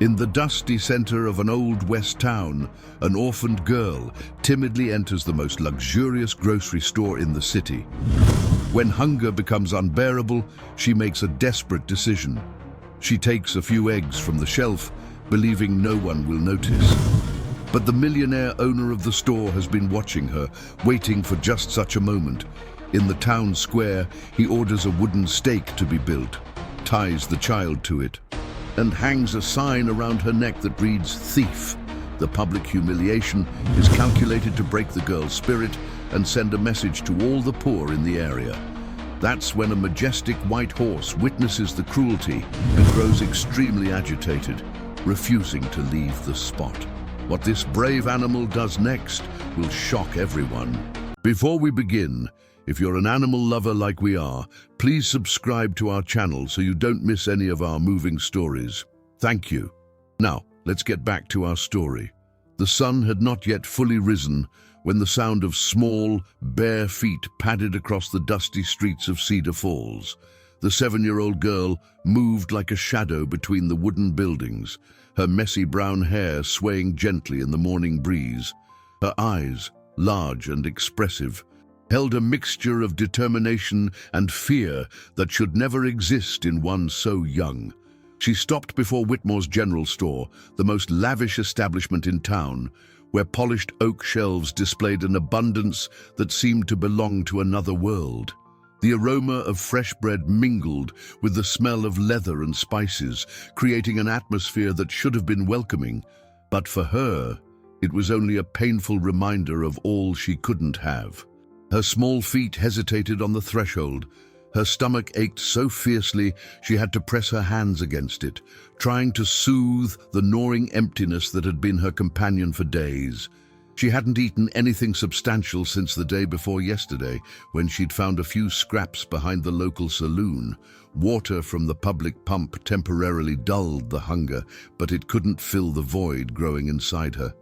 In the dusty center of an old west town, an orphaned girl timidly enters the most luxurious grocery store in the city. When hunger becomes unbearable, she makes a desperate decision. She takes a few eggs from the shelf, believing no one will notice. But the millionaire owner of the store has been watching her, waiting for just such a moment. In the town square, he orders a wooden stake to be built, ties the child to it, and hangs a sign around her neck that reads, "Thief." The public humiliation is calculated to break the girl's spirit and send a message to all the poor in the area. That's when a majestic white horse witnesses the cruelty and grows extremely agitated, refusing to leave the spot. What this brave animal does next will shock everyone. Before we begin, if you're an animal lover like we are, please subscribe to our channel so you don't miss any of our moving stories. Thank you. Now, let's get back to our story. The sun had not yet fully risen when the sound of small, bare feet padded across the dusty streets of Cedar Falls. The 7-year-old girl moved like a shadow between the wooden buildings, her messy brown hair swaying gently in the morning breeze. Her eyes, large and expressive, held a mixture of determination and fear that should never exist in one so young. She stopped before Whitmore's General Store, the most lavish establishment in town, where polished oak shelves displayed an abundance that seemed to belong to another world. The aroma of fresh bread mingled with the smell of leather and spices, creating an atmosphere that should have been welcoming. But for her, it was only a painful reminder of all she couldn't have. Her small feet hesitated on the threshold. Her stomach ached so fiercely she had to press her hands against it, trying to soothe the gnawing emptiness that had been her companion for days. She hadn't eaten anything substantial since the day before yesterday, when she'd found a few scraps behind the local saloon. Water from the public pump temporarily dulled the hunger, but it couldn't fill the void growing inside her.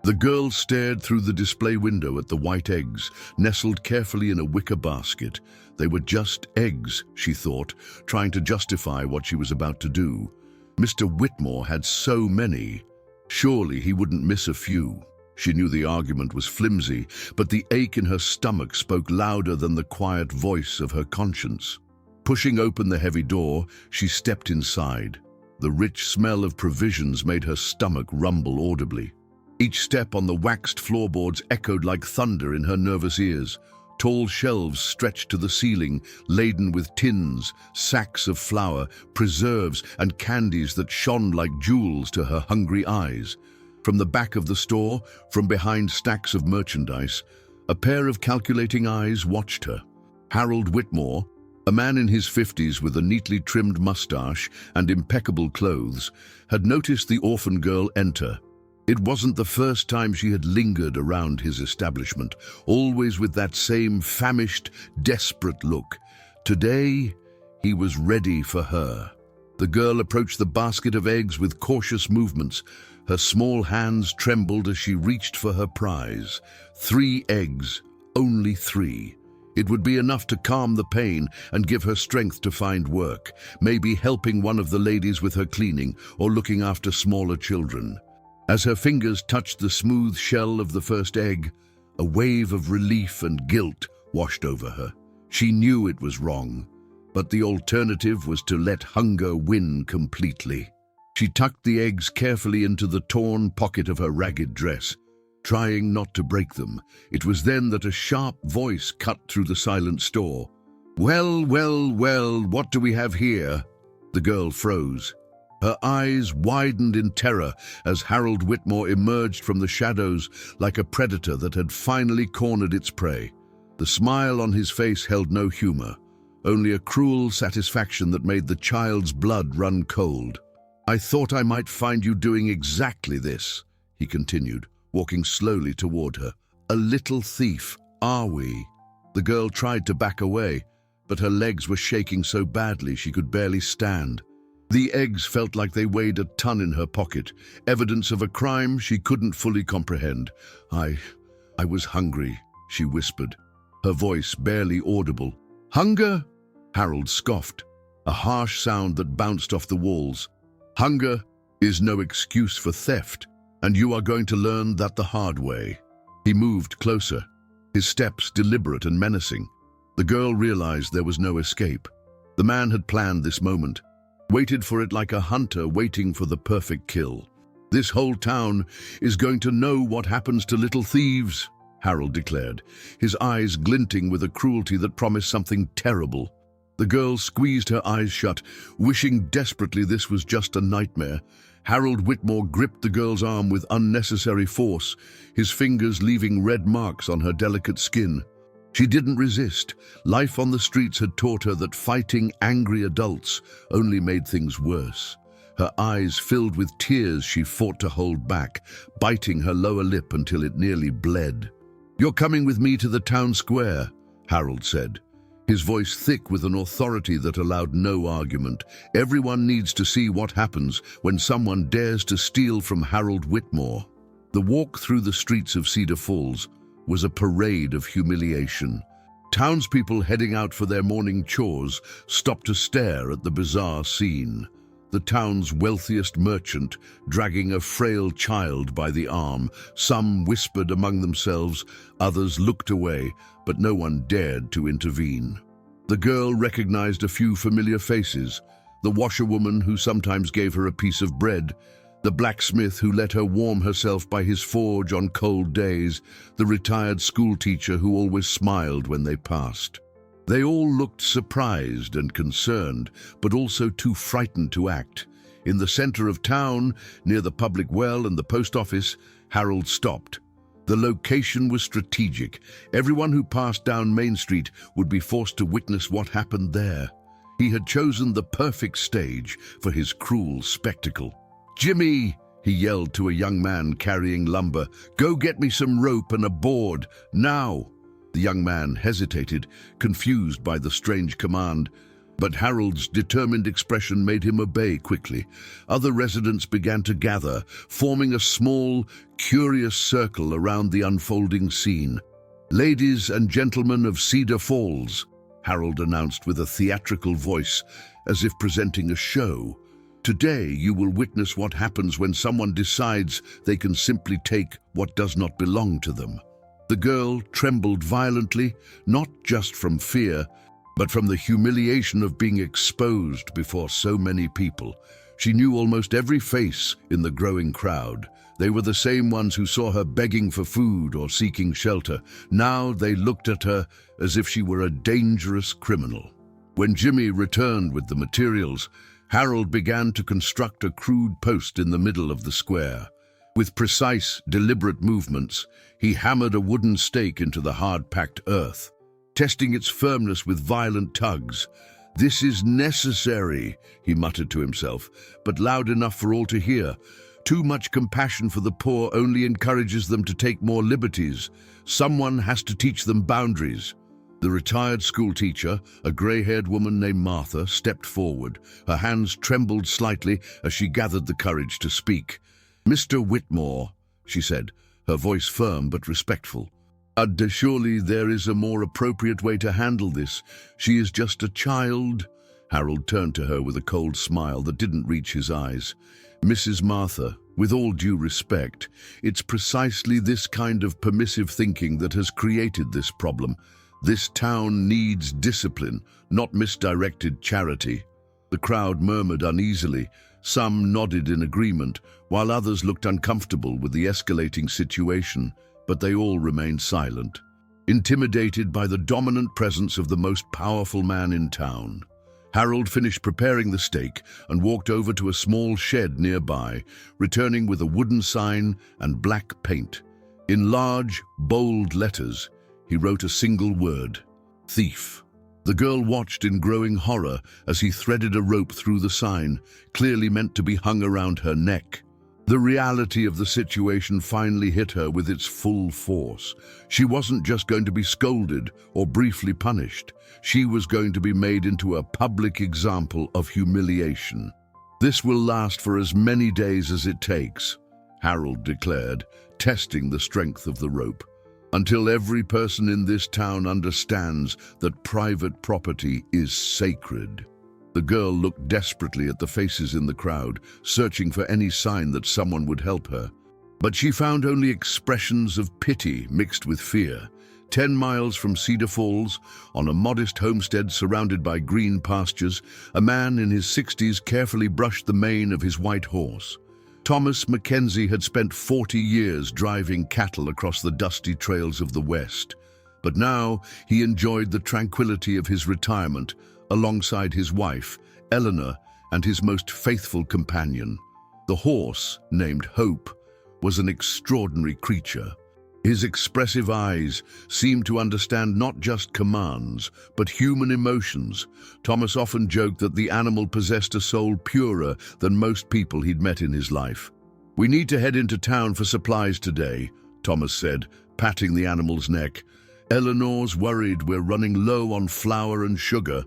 The girl stared through the display window at the white eggs, nestled carefully in a wicker basket. They were just eggs, she thought, trying to justify what she was about to do. Mr. Whitmore had so many. Surely he wouldn't miss a few. She knew the argument was flimsy, but the ache in her stomach spoke louder than the quiet voice of her conscience. Pushing open the heavy door, she stepped inside. The rich smell of provisions made her stomach rumble audibly. Each step on the waxed floorboards echoed like thunder in her nervous ears. Tall shelves stretched to the ceiling, laden with tins, sacks of flour, preserves, and candies that shone like jewels to her hungry eyes. From the back of the store, from behind stacks of merchandise, a pair of calculating eyes watched her. Harold Whitmore, a man in his 50s with a neatly trimmed mustache and impeccable clothes, had noticed the orphan girl enter. It wasn't the first time she had lingered around his establishment, always with that same famished, desperate look. Today, he was ready for her. The girl approached the basket of eggs with cautious movements. Her small hands trembled as she reached for her prize. 3 eggs, only 3. It would be enough to calm the pain and give her strength to find work, maybe helping one of the ladies with her cleaning or looking after smaller children. As her fingers touched the smooth shell of the first egg, a wave of relief and guilt washed over her. She knew it was wrong, but the alternative was to let hunger win completely. She tucked the eggs carefully into the torn pocket of her ragged dress, trying not to break them. It was then that a sharp voice cut through the silent store. "Well, well, well, what do we have here?" The girl froze. Her eyes widened in terror as Harold Whitmore emerged from the shadows like a predator that had finally cornered its prey. The smile on his face held no humor, only a cruel satisfaction that made the child's blood run cold. "I thought I might find you doing exactly this," he continued, walking slowly toward her. "A little thief, are we?" The girl tried to back away, but her legs were shaking so badly she could barely stand. The eggs felt like they weighed a ton in her pocket, evidence of a crime she couldn't fully comprehend. I was hungry," she whispered, her voice barely audible. "Hunger?" Harold scoffed, a harsh sound that bounced off the walls. "Hunger is no excuse for theft, and you are going to learn that the hard way." He moved closer, his steps deliberate and menacing. The girl realized there was no escape. The man had planned this moment, waited for it like a hunter waiting for the perfect kill. "This whole town is going to know what happens to little thieves," Harold declared, his eyes glinting with a cruelty that promised something terrible. The girl squeezed her eyes shut, wishing desperately this was just a nightmare. Harold Whitmore gripped the girl's arm with unnecessary force, his fingers leaving red marks on her delicate skin. She didn't resist. Life on the streets had taught her that fighting angry adults only made things worse. Her eyes filled with tears she fought to hold back, biting her lower lip until it nearly bled. "You're coming with me to the town square," Harold said, his voice thick with an authority that allowed no argument. "Everyone needs to see what happens when someone dares to steal from Harold Whitmore." The walk through the streets of Cedar Falls was a parade of humiliation. Townspeople heading out for their morning chores stopped to stare at the bizarre scene. The town's wealthiest merchant dragging a frail child by the arm. Some whispered among themselves, others looked away, but no one dared to intervene. The girl recognized a few familiar faces: the washerwoman who sometimes gave her a piece of bread, the blacksmith who let her warm herself by his forge on cold days, the retired schoolteacher who always smiled when they passed. They all looked surprised and concerned, but also too frightened to act. In the center of town, near the public well and the post office, Harold stopped. The location was strategic. Everyone who passed down Main Street would be forced to witness what happened there. He had chosen the perfect stage for his cruel spectacle. "Jimmy!" he yelled to a young man carrying lumber. "Go get me some rope and a board, now!" The young man hesitated, confused by the strange command, but Harold's determined expression made him obey quickly. Other residents began to gather, forming a small, curious circle around the unfolding scene. "Ladies and gentlemen of Cedar Falls," Harold announced with a theatrical voice, as if presenting a show. "Today you will witness what happens when someone decides they can simply take what does not belong to them." The girl trembled violently, not just from fear, but from the humiliation of being exposed before so many people. She knew almost every face in the growing crowd. They were the same ones who saw her begging for food or seeking shelter. Now they looked at her as if she were a dangerous criminal. When Jimmy returned with the materials, Harold began to construct a crude post in the middle of the square. With precise, deliberate movements, he hammered a wooden stake into the hard-packed earth, testing its firmness with violent tugs. "This is necessary," he muttered to himself, but loud enough for all to hear. "Too much compassion for the poor only encourages them to take more liberties. Someone has to teach them boundaries." The retired schoolteacher, a gray-haired woman named Martha, stepped forward. Her hands trembled slightly as she gathered the courage to speak. "Mr. Whitmore," she said, her voice firm but respectful. Surely there is a more appropriate way to handle this. She is just a child." Harold turned to her with a cold smile that didn't reach his eyes. "Mrs. Martha, with all due respect, it's precisely this kind of permissive thinking that has created this problem. This town needs discipline, not misdirected charity." The crowd murmured uneasily. Some nodded in agreement, while others looked uncomfortable with the escalating situation, but they all remained silent, intimidated by the dominant presence of the most powerful man in town. Harold finished preparing the stake and walked over to a small shed nearby, returning with a wooden sign and black paint. In large, bold letters, he wrote a single word: "Thief." The girl watched in growing horror as he threaded a rope through the sign, clearly meant to be hung around her neck. The reality of the situation finally hit her with its full force. She wasn't just going to be scolded or briefly punished. She was going to be made into a public example of humiliation. "This will last for as many days as it takes," Harold declared, testing the strength of the rope, "until every person in this town understands that private property is sacred." The girl looked desperately at the faces in the crowd, searching for any sign that someone would help her. But she found only expressions of pity mixed with fear. 10 miles from Cedar Falls, on a modest homestead surrounded by green pastures, a man in his 60s carefully brushed the mane of his white horse. Thomas Mackenzie had spent 40 years driving cattle across the dusty trails of the West. But now he enjoyed the tranquility of his retirement alongside his wife, Eleanor, and his most faithful companion. The horse, named Hope, was an extraordinary creature. His expressive eyes seemed to understand not just commands, but human emotions. Thomas often joked that the animal possessed a soul purer than most people he'd met in his life. "We need to head into town for supplies today," Thomas said, patting the animal's neck. "Eleanor's worried we're running low on flour and sugar."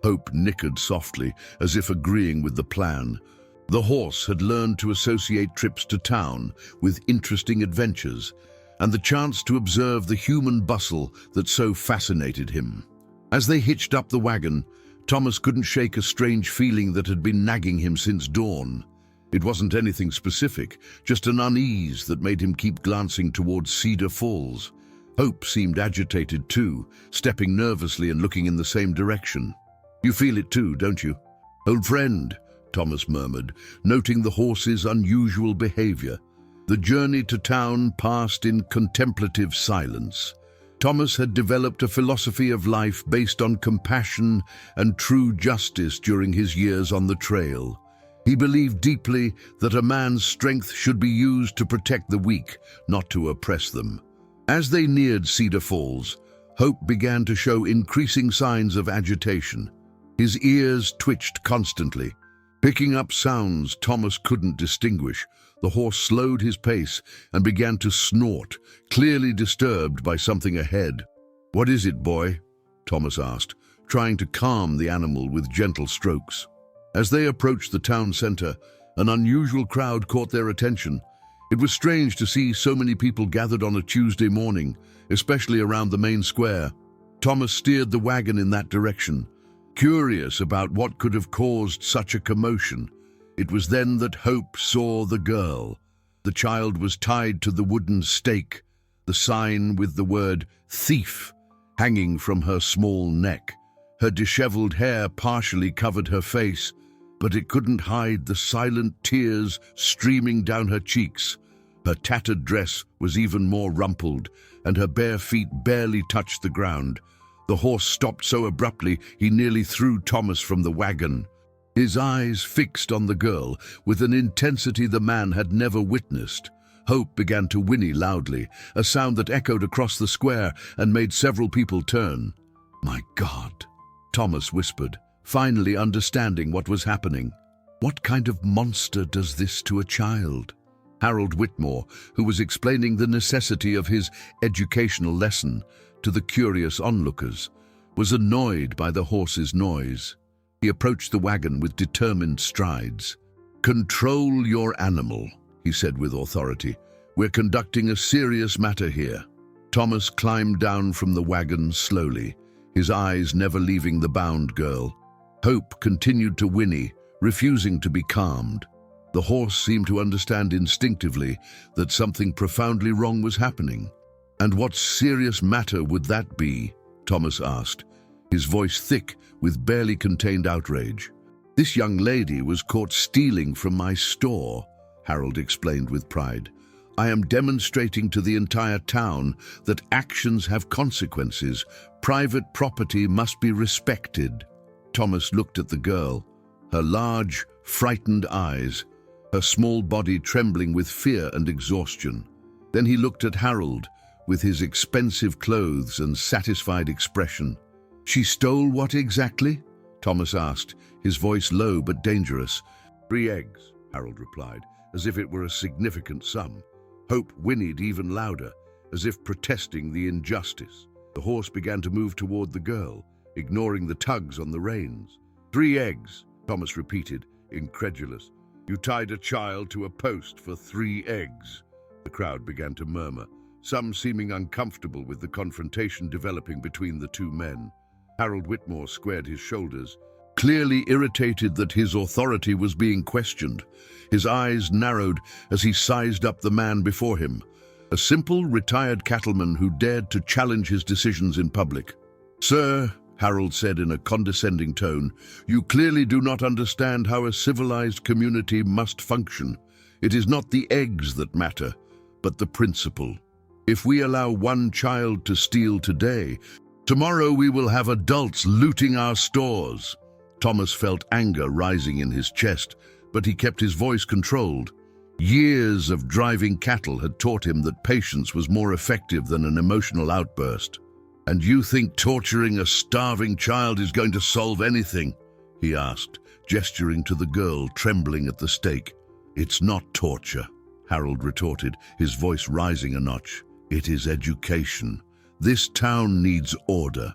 Hope nickered softly, as if agreeing with the plan. The horse had learned to associate trips to town with interesting adventures, and the chance to observe the human bustle that so fascinated him. As they hitched up the wagon, Thomas couldn't shake a strange feeling that had been nagging him since dawn. It wasn't anything specific, just an unease that made him keep glancing towards Cedar Falls. Hope seemed agitated too, stepping nervously and looking in the same direction. "You feel it too, don't you?" "Old friend," Thomas murmured, noting the horse's unusual behavior. The journey to town passed in contemplative silence. Thomas had developed a philosophy of life based on compassion and true justice during his years on the trail. He believed deeply that a man's strength should be used to protect the weak, not to oppress them. As they neared Cedar Falls, Hope began to show increasing signs of agitation. His ears twitched constantly. Picking up sounds Thomas couldn't distinguish, the horse slowed his pace and began to snort, clearly disturbed by something ahead. "What is it, boy?" Thomas asked, trying to calm the animal with gentle strokes. As they approached the town center, an unusual crowd caught their attention. It was strange to see so many people gathered on a Tuesday morning, especially around the main square. Thomas steered the wagon in that direction, curious about what could have caused such a commotion. It was then that Hope saw the girl. The child was tied to the wooden stake, the sign with the word "thief" hanging from her small neck. Her disheveled hair partially covered her face, but it couldn't hide the silent tears streaming down her cheeks. Her tattered dress was even more rumpled, and her bare feet barely touched the ground. The horse stopped so abruptly he nearly threw Thomas from the wagon. His eyes fixed on the girl with an intensity the man had never witnessed. Hope began to whinny loudly, a sound that echoed across the square and made several people turn. "My God," Thomas whispered, finally understanding what was happening. "What kind of monster does this to a child?" Harold Whitmore, who was explaining the necessity of his educational lesson to the curious onlookers, was annoyed by the horse's noise. He approached the wagon with determined strides. "Control your animal," he said with authority. "We're conducting a serious matter here." Thomas climbed down from the wagon slowly, his eyes never leaving the bound girl. Hope continued to whinny, refusing to be calmed. The horse seemed to understand instinctively that something profoundly wrong was happening. "And what serious matter would that be?" Thomas asked, his voice thick with barely contained outrage. "This young lady was caught stealing from my store," Harold explained with pride. "I am demonstrating to the entire town that actions have consequences. Private property must be respected." Thomas looked at the girl, her large, frightened eyes, her small body trembling with fear and exhaustion. Then he looked at Harold, with his expensive clothes and satisfied expression. "She stole what exactly?" Thomas asked, his voice low but dangerous. "3 eggs, Harold replied, as if it were a significant sum. Hope whinnied even louder, as if protesting the injustice. The horse began to move toward the girl, ignoring the tugs on the reins. "3 eggs, Thomas repeated, incredulous. "You tied a child to a post for 3 eggs. The crowd began to murmur, some seeming uncomfortable with the confrontation developing between the two men. Harold Whitmore squared his shoulders. clearly irritated that his authority was being questioned. His eyes narrowed as he sized up the man before him, a simple, retired cattleman who dared to challenge his decisions in public. "Sir," Harold said in a condescending tone, "you clearly do not understand how a civilized community must function. It is not the eggs that matter, but the principle. If we allow one child to steal today, tomorrow we will have adults looting our stores." Thomas felt anger rising in his chest, but he kept his voice controlled. Years of driving cattle had taught him that patience was more effective than an emotional outburst. "And you think torturing a starving child is going to solve anything?" he asked, gesturing to the girl trembling at the stake. "It's not torture," Harold retorted, his voice rising a notch. "It is education. This town needs order,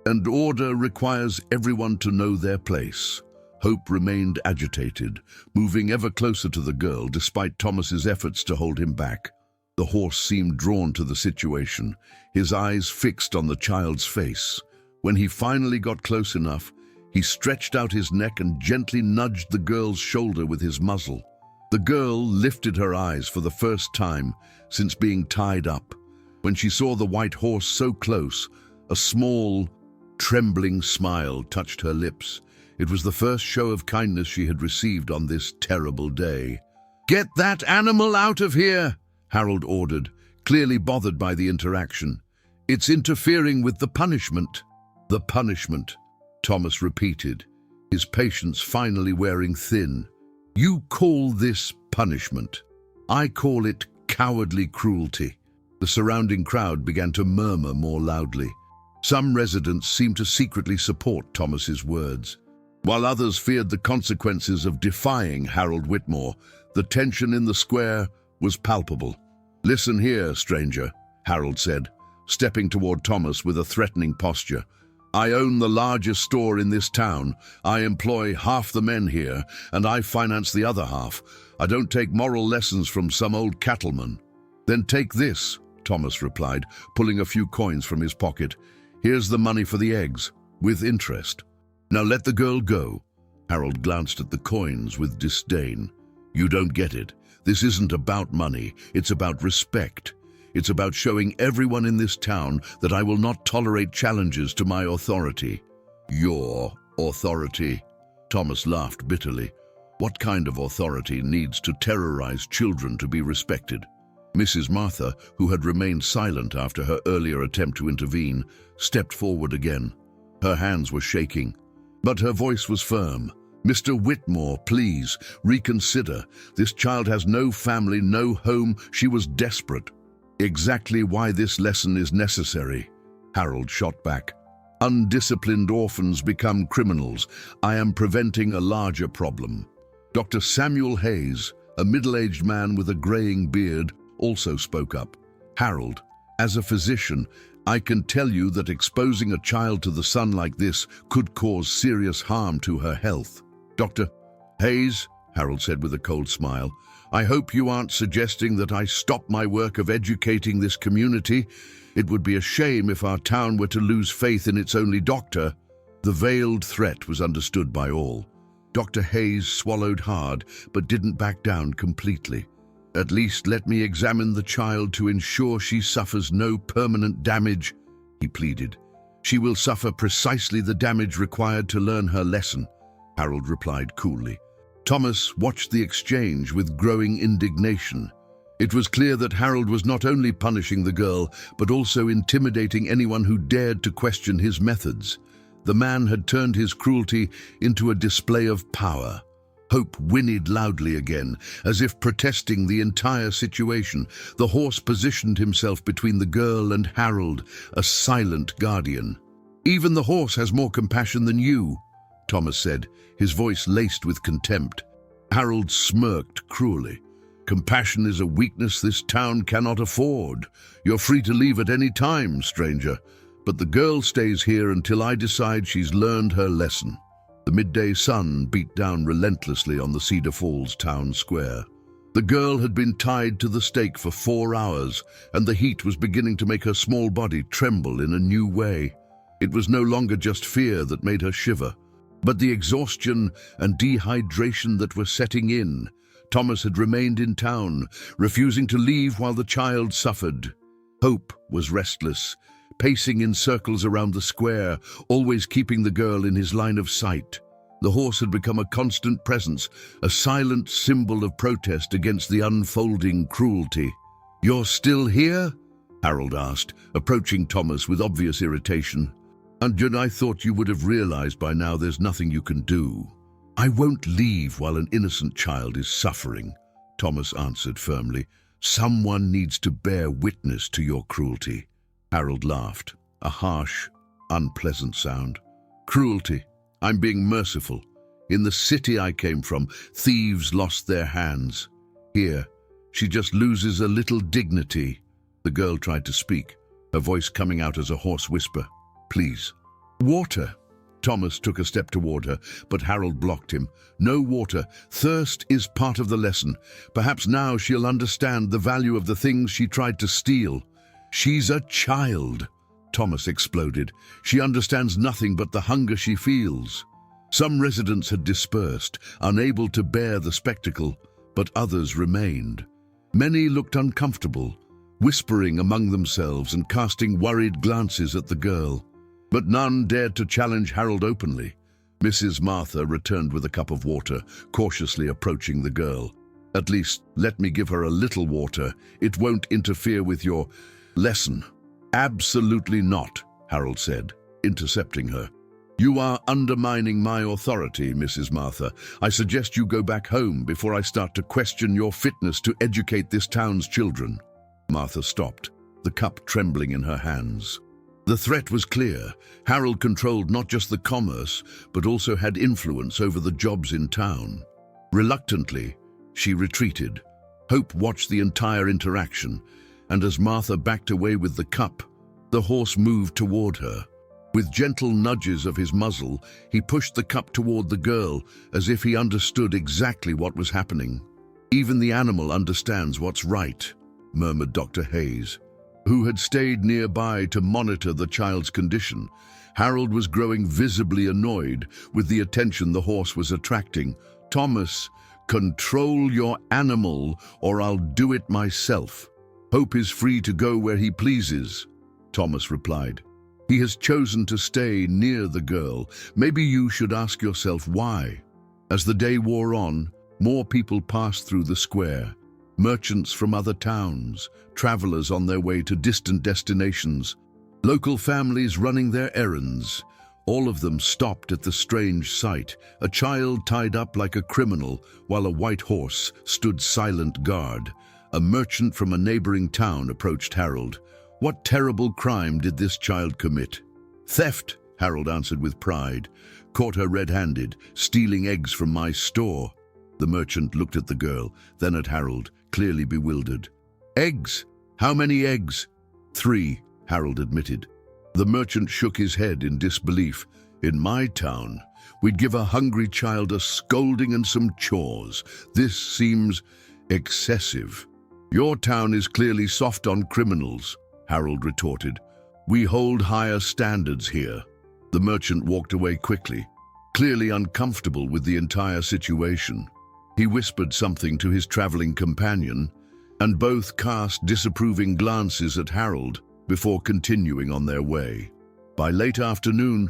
and order requires everyone to know their place." Hope remained agitated, moving ever closer to the girl despite Thomas's efforts to hold him back. The horse seemed drawn to the situation, his eyes fixed on the child's face. When he finally got close enough, he stretched out his neck and gently nudged the girl's shoulder with his muzzle. The girl lifted her eyes for the first time since being tied up. When she saw the white horse so close, a small, trembling smile touched her lips. It was the first show of kindness she had received on this terrible day. "Get that animal out of here!" Harold ordered, clearly bothered by the interaction. "It's interfering with the punishment." "The punishment," Thomas repeated, his patience finally wearing thin. "You call this punishment. I call it cowardly cruelty." The surrounding crowd began to murmur more loudly. Some residents seemed to secretly support Thomas's words, while others feared the consequences of defying Harold Whitmore. The tension in the square was palpable. "Listen here, stranger," Harold said, stepping toward Thomas with a threatening posture. "I own the largest store in this town. I employ half the men here, and I finance the other half. I don't take moral lessons from some old cattleman." "Then take this," Thomas replied, pulling a few coins from his pocket. "Here's the money for the eggs, with interest. Now let the girl go." Harold glanced at the coins with disdain. "You don't get it. This isn't about money. It's about respect. It's about showing everyone in this town that I will not tolerate challenges to my authority." "Your authority?" Thomas laughed bitterly. "What kind of authority needs to terrorize children to be respected?" Mrs. Martha, who had remained silent after her earlier attempt to intervene, stepped forward again. Her hands were shaking, but her voice was firm. "Mr. Whitmore, please, reconsider. This child has no family, no home. She was desperate." "Exactly why this lesson is necessary," Harold shot back. "Undisciplined orphans become criminals. I am preventing a larger problem." Dr. Samuel Hayes, a middle-aged man with a graying beard, also spoke up. "Harold, as a physician, I can tell you that exposing a child to the sun like this could cause serious harm to her health." "Dr. Hayes," Harold said with a cold smile, "I hope you aren't suggesting that I stop my work of educating this community. It would be a shame if our town were to lose faith in its only doctor." The veiled threat was understood by all. Dr. Hayes swallowed hard, but didn't back down completely. "At least let me examine the child to ensure she suffers no permanent damage," he pleaded. "She will suffer precisely the damage required to learn her lesson," Harold replied coolly. Thomas watched the exchange with growing indignation. It was clear that Harold was not only punishing the girl, but also intimidating anyone who dared to question his methods. The man had turned his cruelty into a display of power. Hope whinnied loudly again, as if protesting the entire situation. The horse positioned himself between the girl and Harold, a silent guardian. "Even the horse has more compassion than you," Thomas said, his voice laced with contempt. Harold smirked cruelly. "Compassion is a weakness this town cannot afford. You're free to leave at any time, stranger, but the girl stays here until I decide she's learned her lesson." The midday sun beat down relentlessly on the Cedar Falls town square. The girl had been tied to the stake for 4 hours, and the heat was beginning to make her small body tremble in a new way. It was no longer just fear that made her shiver. But the exhaustion and dehydration that were setting in, Thomas had remained in town, refusing to leave while the child suffered. Hope was restless, pacing in circles around the square, always keeping the girl in his line of sight. The horse had become a constant presence, a silent symbol of protest against the unfolding cruelty. "You're still here?" Harold asked, approaching Thomas with obvious irritation. "And I thought you would have realized by now there's nothing you can do." "I won't leave while an innocent child is suffering," Thomas answered firmly. "Someone needs to bear witness to your cruelty." Harold laughed, a harsh, unpleasant sound. "Cruelty? I'm being merciful. In the city I came from, thieves lost their hands. Here, she just loses a little dignity." The girl tried to speak, her voice coming out as a hoarse whisper. "Please." "Water." Thomas took a step toward her, but Harold blocked him. "No water. Thirst is part of the lesson. Perhaps now she'll understand the value of the things she tried to steal." "She's a child," Thomas exploded. "She understands nothing but the hunger she feels." Some residents had dispersed, unable to bear the spectacle, but others remained. Many looked uncomfortable, whispering among themselves and casting worried glances at the girl. But none dared to challenge Harold openly. Mrs. Martha returned with a cup of water, cautiously approaching the girl. "At least, let me give her a little water. It won't interfere with your lesson." "Absolutely not," Harold said, intercepting her. "You are undermining my authority, Mrs. Martha. I suggest you go back home before I start to question your fitness to educate this town's children." Martha stopped, the cup trembling in her hands. The threat was clear. Harold controlled not just the commerce, but also had influence over the jobs in town. Reluctantly, she retreated. Hope watched the entire interaction, and as Martha backed away with the cup, the horse moved toward her. With gentle nudges of his muzzle, he pushed the cup toward the girl, as if he understood exactly what was happening. "Even the animal understands what's right," murmured Dr. Hayes, who had stayed nearby to monitor the child's condition. Harold was growing visibly annoyed with the attention the horse was attracting. "Thomas, control your animal, or I'll do it myself. Hope is free to go where he pleases," Thomas replied. "He has chosen to stay near the girl. Maybe you should ask yourself why." As the day wore on, more people passed through the square. Merchants from other towns, travelers on their way to distant destinations, local families running their errands. All of them stopped at the strange sight, a child tied up like a criminal while a white horse stood silent guard. A merchant from a neighboring town approached Harold. "What terrible crime did this child commit?" "Theft," Harold answered with pride. "Caught her red-handed, stealing eggs from my store." The merchant looked at the girl, then at Harold, clearly bewildered. "Eggs? How many eggs?" "3, Harold admitted. The merchant shook his head in disbelief. "In my town, we'd give a hungry child a scolding and some chores. This seems excessive." "Your town is clearly soft on criminals," Harold retorted. "We hold higher standards here." The merchant walked away quickly, clearly uncomfortable with the entire situation. He whispered something to his traveling companion, and both cast disapproving glances at Harold before continuing on their way. By late afternoon,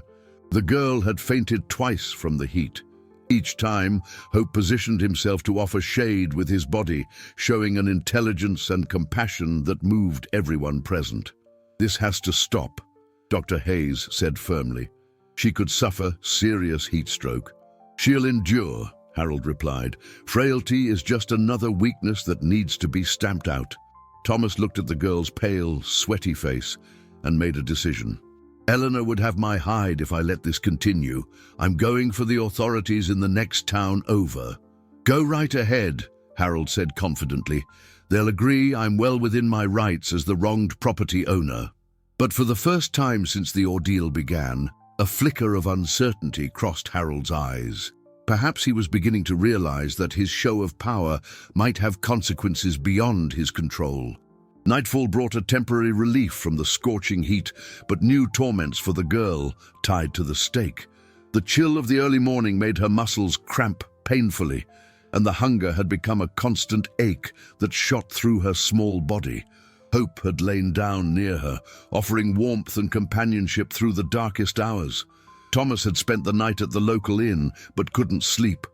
the girl had fainted twice from the heat. Each time, Hope positioned himself to offer shade with his body, showing an intelligence and compassion that moved everyone present. "This has to stop," Dr. Hayes said firmly. "She could suffer serious heat stroke." "She'll endure," Harold replied. "Frailty is just another weakness that needs to be stamped out." Thomas looked at the girl's pale, sweaty face and made a decision. "Eleanor would have my hide if I let this continue. I'm going for the authorities in the next town over." "Go right ahead," Harold said confidently. "They'll agree I'm well within my rights as the wronged property owner." But for the first time since the ordeal began, a flicker of uncertainty crossed Harold's eyes. Perhaps he was beginning to realize that his show of power might have consequences beyond his control. Nightfall brought a temporary relief from the scorching heat, but new torments for the girl tied to the stake. The chill of the early morning made her muscles cramp painfully, and the hunger had become a constant ache that shot through her small body. Hope had lain down near her, offering warmth and companionship through the darkest hours. Thomas had spent the night at the local inn, but couldn't sleep.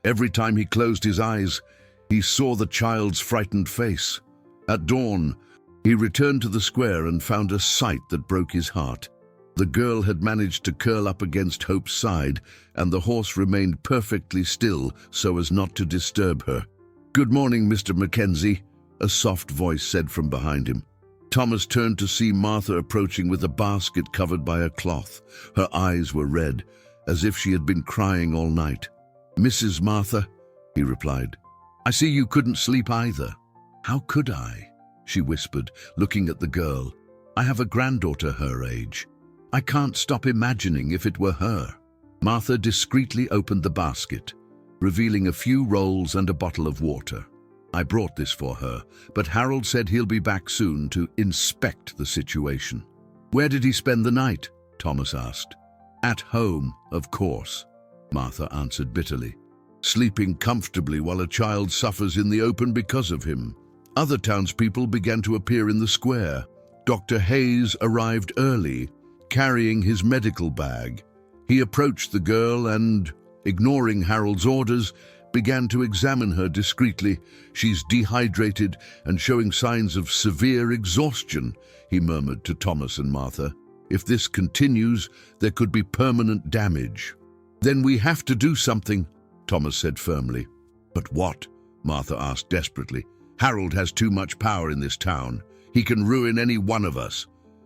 Every time he closed his eyes, he saw the child's frightened face. At dawn, he returned to the square and found a sight that broke his heart. The girl had managed to curl up against Hope's side, and the horse remained perfectly still so as not to disturb her. "Good morning, Mr. Mackenzie," a soft voice said from behind him. Thomas turned to see Martha approaching with a basket covered by a cloth. Her eyes were red, as if she had been crying all night. "Mrs. Martha," he replied, "I see you couldn't sleep either." "How could I?" she whispered, looking at the girl. "I have a granddaughter her age. I can't stop imagining if it were her." Martha discreetly opened the basket, revealing a few rolls and a bottle of water. "I brought this for her, but Harold said he'll be back soon to inspect the situation." "Where did he spend the night?" Thomas asked. "At home, of course," Martha answered bitterly. "Sleeping comfortably while a child suffers in the open because of him." Other townspeople began to appear in the square. Dr. Hayes arrived early, carrying his medical bag. He approached the girl and, ignoring Harold's orders, began to examine her discreetly. "She's dehydrated and showing signs of severe exhaustion," he murmured to Thomas and Martha. "If this continues, there could be permanent damage." "Then we have to do something," Thomas said firmly. "But what?" Martha asked desperately. "Harold has too much power in this town. He can ruin any one of us."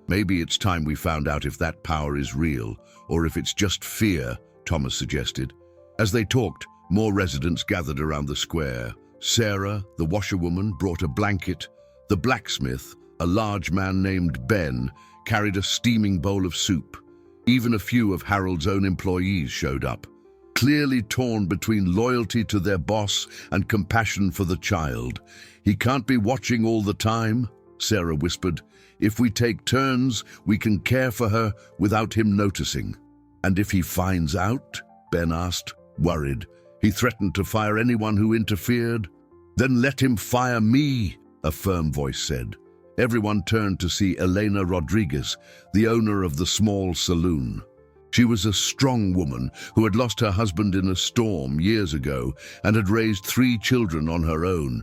"Maybe it's time we found out if that power is real, or if it's just fear," Thomas suggested. As they talked, more residents gathered around the square. Sarah, the washerwoman, brought a blanket. The blacksmith, a large man named Ben, carried a steaming bowl of soup. Even a few of Harold's own employees showed up, clearly torn between loyalty to their boss and compassion for the child. "He can't be watching all the time," Sarah whispered. "If we take turns, we can care for her without him noticing." "And if he finds out?" Ben asked, worried. "He threatened to fire anyone who interfered." "Then let him fire me," a firm voice said. Everyone turned to see Elena Rodriguez, the owner of the small saloon. She was a strong woman who had lost her husband in a storm years ago and had raised 3 children on her own.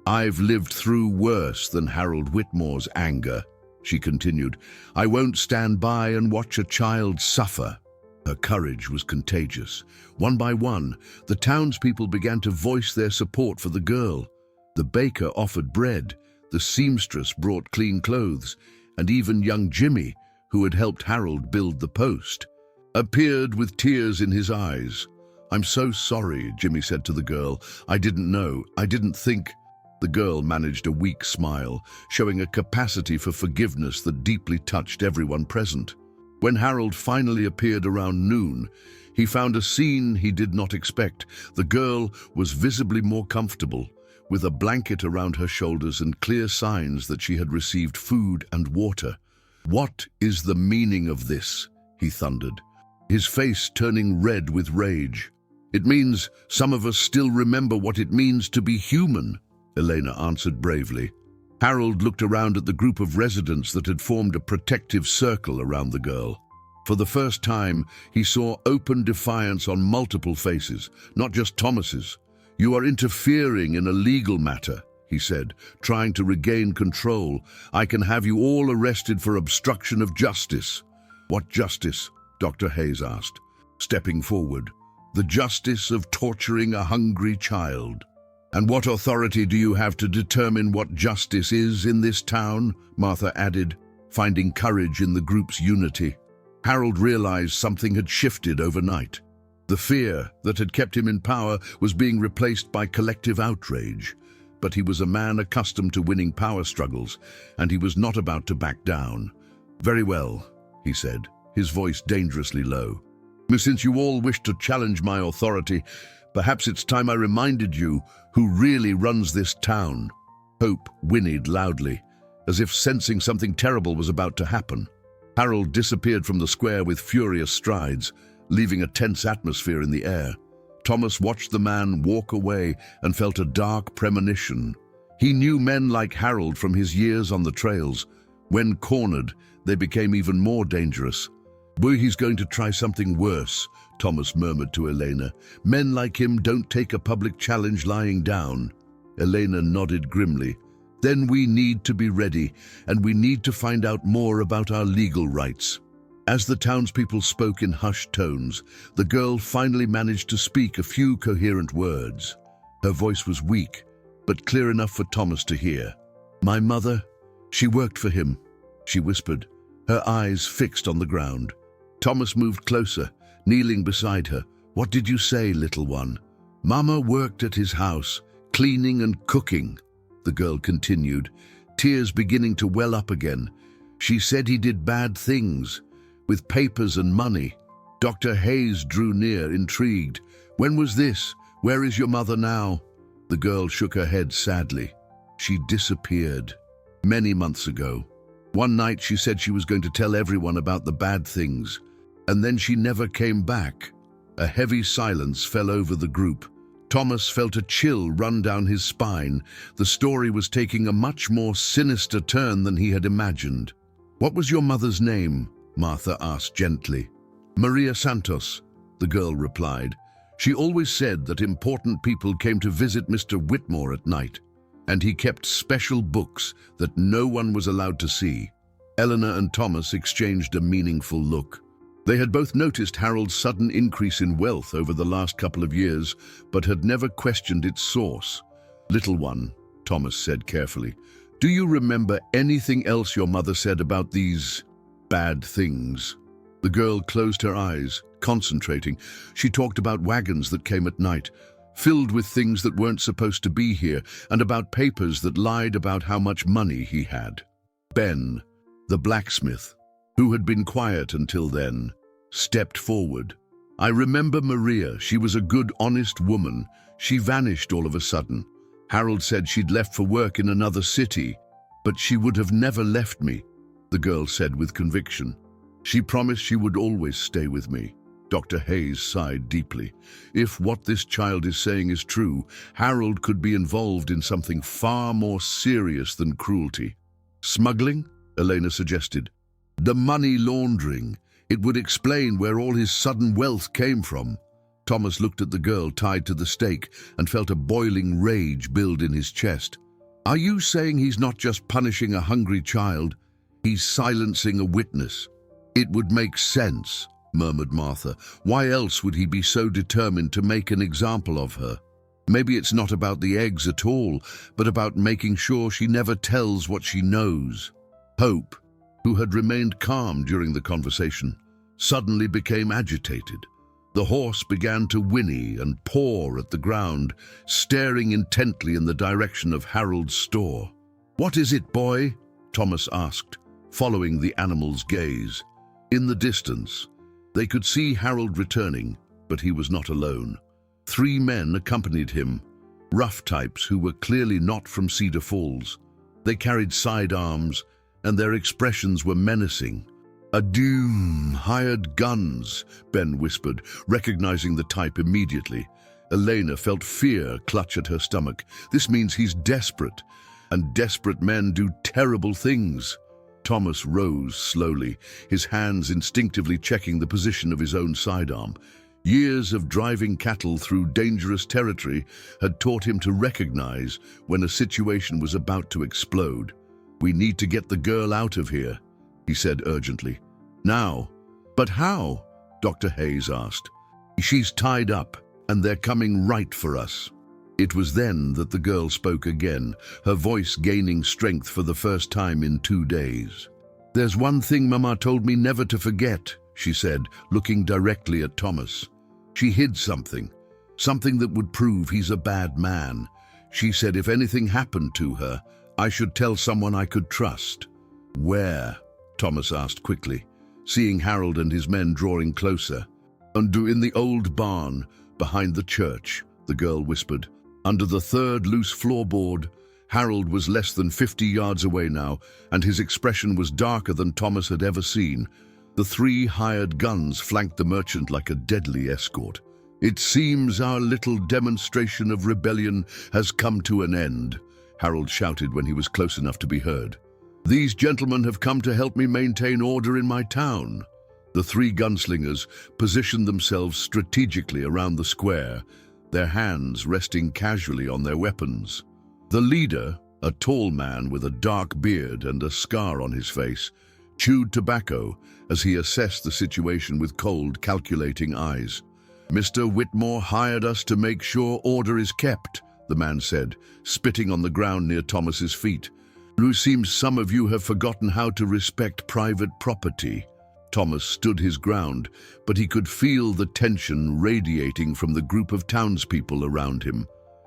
"I've lived through worse than Harold Whitmore's anger," she continued. "I won't stand by and watch a child suffer." Her courage was contagious. One by one, the townspeople began to voice their support for the girl. The baker offered bread, the seamstress brought clean clothes, and even young Jimmy, who had helped Harold build the post, appeared with tears in his eyes. "I'm so sorry," Jimmy said to the girl. "I didn't know. I didn't think." The girl managed a weak smile, showing a capacity for forgiveness that deeply touched everyone present. When Harold finally appeared around noon, he found a scene he did not expect. The girl was visibly more comfortable, with a blanket around her shoulders and clear signs that she had received food and water. "What is the meaning of this?" he thundered, his face turning red with rage. "It means some of us still remember what it means to be human," Elena answered bravely. Harold looked around at the group of residents that had formed a protective circle around the girl. For the first time, he saw open defiance on multiple faces, not just Thomas's. "You are interfering in a legal matter," he said, trying to regain control. "I can have you all arrested for obstruction of justice." "What justice?" Dr. Hayes asked, stepping forward. "The justice of torturing a hungry child." "And what authority do you have to determine what justice is in this town?" Martha added, finding courage in the group's unity. Harold realized something had shifted overnight. The fear that had kept him in power was being replaced by collective outrage. But he was a man accustomed to winning power struggles, and he was not about to back down. "Very well," he said, his voice dangerously low. "Since you all wish to challenge my authority, perhaps it's time I reminded you who really runs this town." Hope whinnied loudly, as if sensing something terrible was about to happen. Harold disappeared from the square with furious strides. leaving a tense atmosphere in the air. Thomas watched the man walk away and felt a dark premonition. He knew men like Harold from his years on the trails. When cornered, they became even more dangerous. "Boy, he's going to try something worse," Thomas murmured to Elena. "Men like him don't take a public challenge lying down." Elena nodded grimly. "Then we need to be ready, and we need to find out more about our legal rights." As the townspeople spoke in hushed tones, the girl finally managed to speak a few coherent words. Her voice was weak, but clear enough for Thomas to hear. "My mother, she worked for him," she whispered, her eyes fixed on the ground. Thomas moved closer, kneeling beside her. "What did you say, little one?" "Mama worked at his house, cleaning and cooking," the girl continued, tears beginning to well up again. "She said he did bad things, with papers and money." Dr. Hayes drew near, intrigued. "When was this? Where is your mother now?" The girl shook her head sadly. "She disappeared many months ago. One night she said she was going to tell everyone about the bad things, and then she never came back." A heavy silence fell over the group. Thomas felt a chill run down his spine. The story was taking a much more sinister turn than he had imagined. "What was your mother's name?" Martha asked gently. "Maria Santos," the girl replied. "She always said that important people came to visit Mr. Whitmore at night, and he kept special books that no one was allowed to see." Eleanor and Thomas exchanged a meaningful look. They had both noticed Harold's sudden increase in wealth over the last couple of years, but had never questioned its source. "Little one," Thomas said carefully, "do you remember anything else your mother said about these bad things?" The girl closed her eyes, concentrating. "She talked about wagons that came at night, filled with things that weren't supposed to be here, and about papers that lied about how much money he had." Ben, the blacksmith, who had been quiet until then, stepped forward. "I remember Maria. She was a good, honest woman. She vanished all of a sudden. Harold said she'd left for work in another city, but she would have never left me," the girl said with conviction. "She promised she would always stay with me." Dr. Hayes sighed deeply. If what this child is saying is true, Harold could be involved in something far more serious than cruelty. "Smuggling?" Elena suggested. "The money laundering. It would explain where all his sudden wealth came from." Thomas looked at the girl tied to the stake and felt a boiling rage build in his chest. "Are you saying he's not just punishing a hungry child? He's silencing a witness." "It would make sense," murmured Martha. "Why else would he be so determined to make an example of her? Maybe it's not about the eggs at all, but about making sure she never tells what she knows." Hope, who had remained calm during the conversation, suddenly became agitated. The horse began to whinny and paw at the ground, staring intently in the direction of Harold's store. "What is it, boy?" Thomas asked, following the animal's gaze. In the distance, they could see Harold returning, but he was not alone. 3 men accompanied him, rough types who were clearly not from Cedar Falls. They carried sidearms, and their expressions were menacing. "A doom, hired guns," Ben whispered, recognizing the type immediately. Elena felt fear clutch at her stomach. This means he's desperate, and desperate men do terrible things. Thomas rose slowly, his hands instinctively checking the position of his own sidearm. Years of driving cattle through dangerous territory had taught him to recognize when a situation was about to explode. "We need to get the girl out of here," he said urgently. "Now." "But how?" Dr. Hayes asked. "She's tied up, and they're coming right for us." It was then that the girl spoke again, her voice gaining strength for the first time in 2 days. "There's one thing Mama told me never to forget," she said, looking directly at Thomas. "She hid something that would prove he's a bad man. She said if anything happened to her, I should tell someone I could trust." "Where?" Thomas asked quickly, seeing Harold and his men drawing closer. "In the old barn, behind the church," the girl whispered. Under the 3rd loose floorboard. Harold was less than 50 yards away now, and his expression was darker than Thomas had ever seen. The 3 hired guns flanked the merchant like a deadly escort. "It seems our little demonstration of rebellion has come to an end," Harold shouted when he was close enough to be heard. "These gentlemen have come to help me maintain order in my town." The 3 gunslingers positioned themselves strategically around the square, their hands resting casually on their weapons. The leader, a tall man with a dark beard and a scar on his face, chewed tobacco as he assessed the situation with cold, calculating eyes. "Mr. Whitmore hired us to make sure order is kept," the man said, spitting on the ground near Thomas's feet. "It seems some of you have forgotten how to respect private property." Thomas stood his ground, but he could feel the tension radiating from the group of townspeople around him.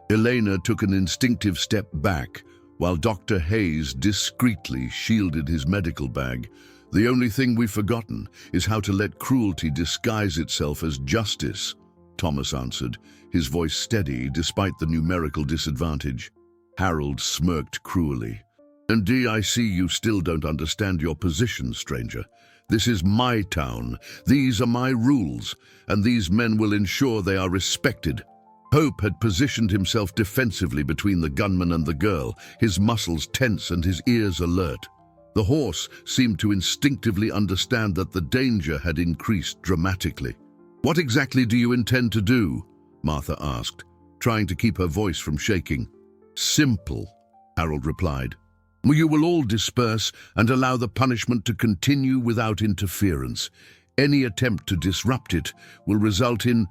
Elena took an instinctive step back, while Dr. Hayes discreetly shielded his medical bag. "The only thing we've forgotten is how to let cruelty disguise itself as justice," Thomas answered, his voice steady despite the numerical disadvantage. Harold smirked cruelly. "And I see you still don't understand your position, stranger. This is my town, these are my rules, and these men will ensure they are respected." Hope had positioned himself defensively between the gunman and the girl, his muscles tense and his ears alert. The horse seemed to instinctively understand that the danger had increased dramatically. "What exactly do you intend to do?" Martha asked, trying to keep her voice from shaking. "Simple," Harold replied. "You will all disperse and allow the punishment to continue without interference. Any attempt to disrupt it will result in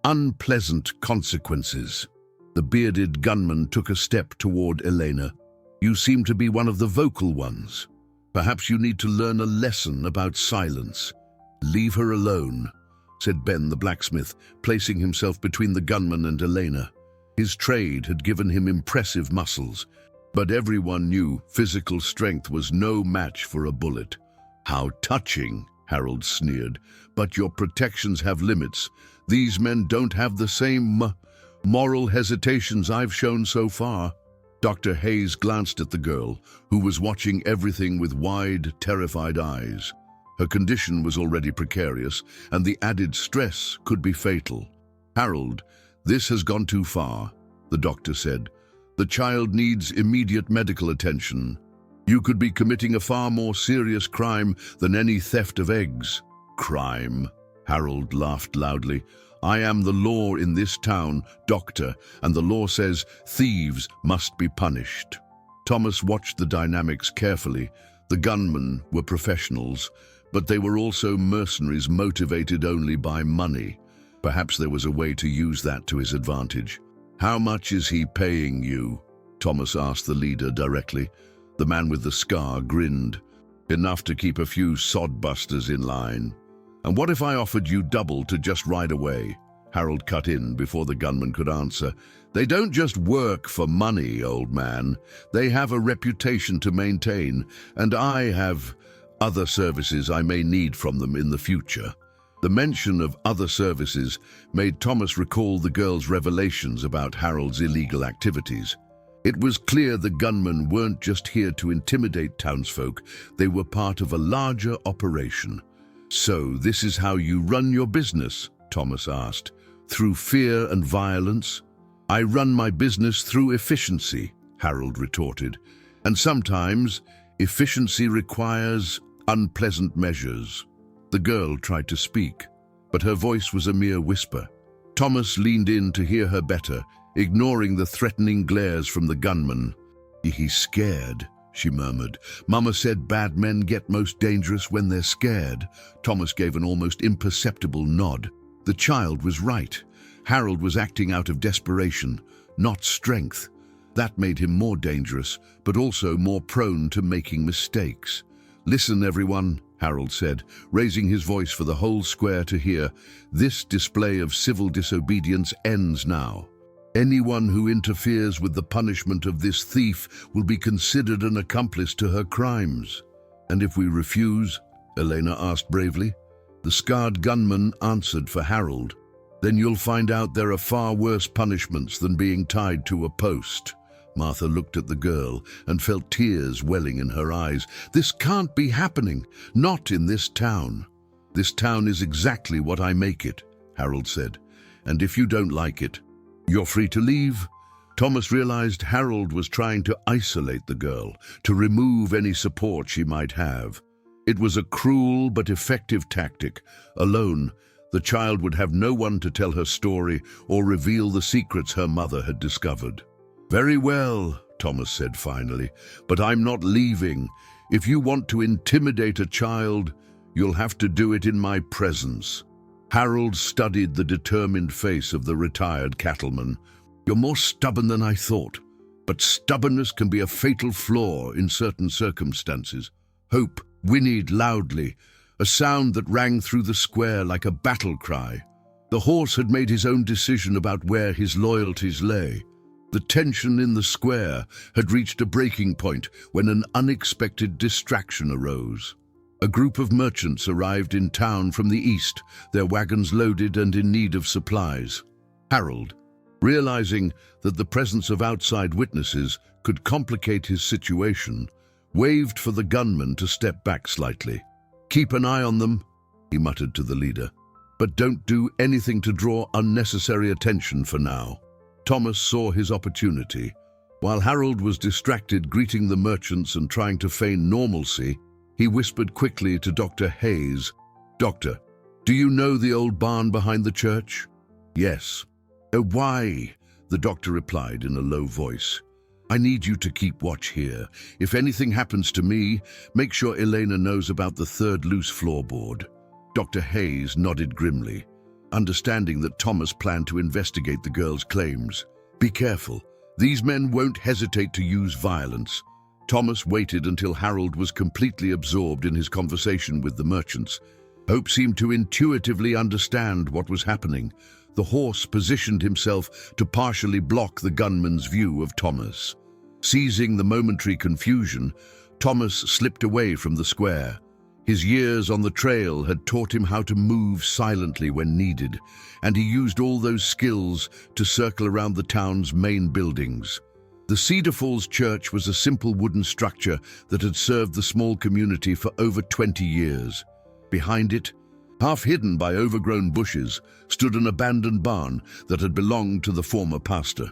unpleasant consequences." The bearded gunman took a step toward Elena. "You seem to be one of the vocal ones. Perhaps you need to learn a lesson about silence." "Leave her alone," said Ben the blacksmith, placing himself between the gunman and Elena. His trade had given him impressive muscles, but everyone knew physical strength was no match for a bullet. "How touching," Harold sneered, "but your protections have limits. These men don't have the same moral hesitations I've shown so far." Dr. Hayes glanced at the girl, who was watching everything with wide, terrified eyes. Her condition was already precarious, and the added stress could be fatal. "Harold, this has gone too far," the doctor said. "The child needs immediate medical attention. You could be committing a far more serious crime than any theft of eggs." "Crime?" Harold laughed loudly. "I am the law in this town, doctor, and the law says thieves must be punished." Thomas watched the dynamics carefully. The gunmen were professionals, but they were also mercenaries motivated only by money. Perhaps there was a way to use that to his advantage. "How much is he paying you?" Thomas asked the leader directly. The man with the scar grinned. "Enough to keep a few sodbusters in line." "And what if I offered you double to just ride away?" Harold cut in before the gunman could answer. "They don't just work for money, old man. They have a reputation to maintain, and I have other services I may need from them in the future." The mention of other services made Thomas recall the girl's revelations about Harold's illegal activities. It was clear the gunmen weren't just here to intimidate townsfolk, they were part of a larger operation. "So this is how you run your business?" Thomas asked. "Through fear and violence?" "I run my business through efficiency," Harold retorted. "And sometimes efficiency requires unpleasant measures." The girl tried to speak, but her voice was a mere whisper. Thomas leaned in to hear her better, ignoring the threatening glares from the gunman. "He's scared," she murmured. "Mama said bad men get most dangerous when they're scared." Thomas gave an almost imperceptible nod. The child was right. Harold was acting out of desperation, not strength. That made him more dangerous, but also more prone to making mistakes. "Listen, everyone," Harold said, raising his voice for the whole square to hear. "This display of civil disobedience ends now. Anyone who interferes with the punishment of this thief will be considered an accomplice to her crimes." "And if we refuse?" Elena asked bravely. The scarred gunman answered for Harold. "Then you'll find out there are far worse punishments than being tied to a post." Martha looked at the girl and felt tears welling in her eyes. "This can't be happening, not in this town." This town is exactly what I make it, Harold said. And if you don't like it, you're free to leave. Thomas realized Harold was trying to isolate the girl, to remove any support she might have. It was a cruel but effective tactic. Alone, the child would have no one to tell her story or reveal the secrets her mother had discovered. Very well, Thomas said finally, but I'm not leaving. If you want to intimidate a child, you'll have to do it in my presence. Harold studied the determined face of the retired cattleman. You're more stubborn than I thought, but stubbornness can be a fatal flaw in certain circumstances. Hope whinnied loudly, a sound that rang through the square like a battle cry. The horse had made his own decision about where his loyalties lay. The tension in the square had reached a breaking point when an unexpected distraction arose. A group of merchants arrived in town from the east, their wagons loaded and in need of supplies. Harold, realizing that the presence of outside witnesses could complicate his situation, waved for the gunman to step back slightly. Keep an eye on them, he muttered to the leader, but don't do anything to draw unnecessary attention for now. Thomas saw his opportunity. While Harold was distracted greeting the merchants and trying to feign normalcy, he whispered quickly to Dr. Hayes. Doctor, do you know the old barn behind the church? Yes. Why? The doctor replied in a low voice. I need you to keep watch here. If anything happens to me, make sure Elena knows about the third loose floorboard. Dr. Hayes nodded grimly, understanding that Thomas planned to investigate the girl's claims. Be careful. These men won't hesitate to use violence. Thomas waited until Harold was completely absorbed in his conversation with the merchants. Hope seemed to intuitively understand what was happening. The horse positioned himself to partially block the gunman's view of Thomas. Seizing the momentary confusion, Thomas slipped away from the square. His years on the trail had taught him how to move silently when needed, and he used all those skills to circle around the town's main buildings. The Cedar Falls Church was a simple wooden structure that had served the small community for over 20 years. Behind it, half hidden by overgrown bushes, stood an abandoned barn that had belonged to the former pastor.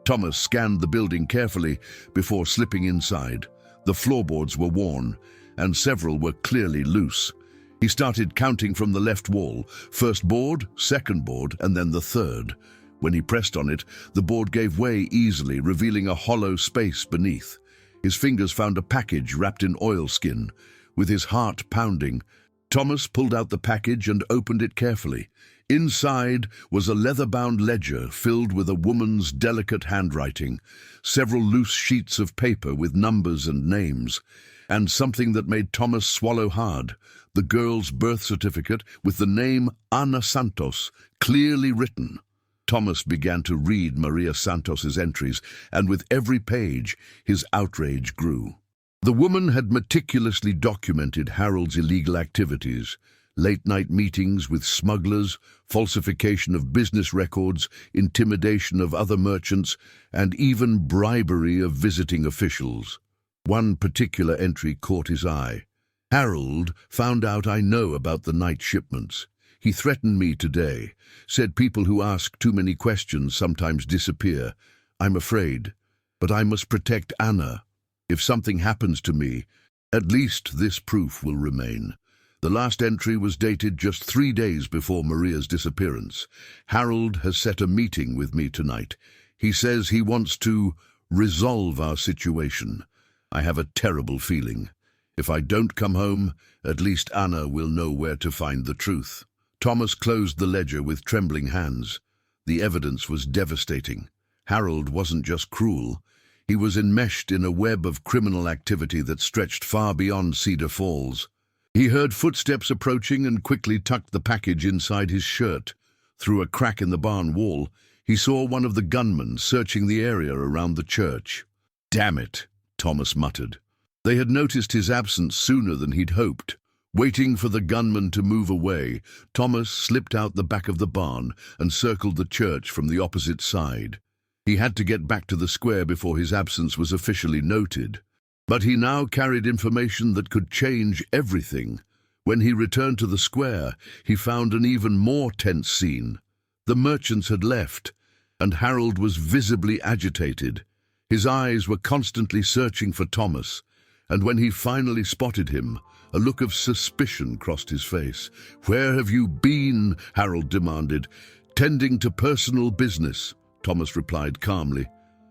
Thomas scanned the building carefully before slipping inside. The floorboards were worn, and several were clearly loose. He started counting from the left wall, first board, second board, and then the third. When he pressed on it, the board gave way easily, revealing a hollow space beneath. His fingers found a package wrapped in oilskin. With his heart pounding, Thomas pulled out the package and opened it carefully. Inside was a leather-bound ledger filled with a woman's delicate handwriting, several loose sheets of paper with numbers and names, and something that made Thomas swallow hard, the girl's birth certificate with the name Ana Santos clearly written. Thomas began to read Maria Santos's entries, and with every page, his outrage grew. The woman had meticulously documented Harold's illegal activities, late-night meetings with smugglers, falsification of business records, intimidation of other merchants, and even bribery of visiting officials. One particular entry caught his eye. Harold found out I know about the night shipments. He threatened me today, said people who ask too many questions sometimes disappear. I'm afraid, but I must protect Anna. If something happens to me, at least this proof will remain. The last entry was dated just 3 days before Maria's disappearance. Harold has set a meeting with me tonight. He says he wants to resolve our situation. I have a terrible feeling. If I don't come home, at least Anna will know where to find the truth. Thomas closed the ledger with trembling hands. The evidence was devastating. Harold wasn't just cruel. He was enmeshed in a web of criminal activity that stretched far beyond Cedar Falls. He heard footsteps approaching and quickly tucked the package inside his shirt. Through a crack in the barn wall, he saw one of the gunmen searching the area around the church. "Damn it," Thomas muttered. They had noticed his absence sooner than he'd hoped. Waiting for the gunman to move away, Thomas slipped out the back of the barn and circled the church from the opposite side. He had to get back to the square before his absence was officially noted. But he now carried information that could change everything. When he returned to the square, he found an even more tense scene. The merchants had left, and Harold was visibly agitated. His eyes were constantly searching for Thomas, and when he finally spotted him, a look of suspicion crossed his face. "Where have you been?" Harold demanded. "Tending to personal business," Thomas replied calmly.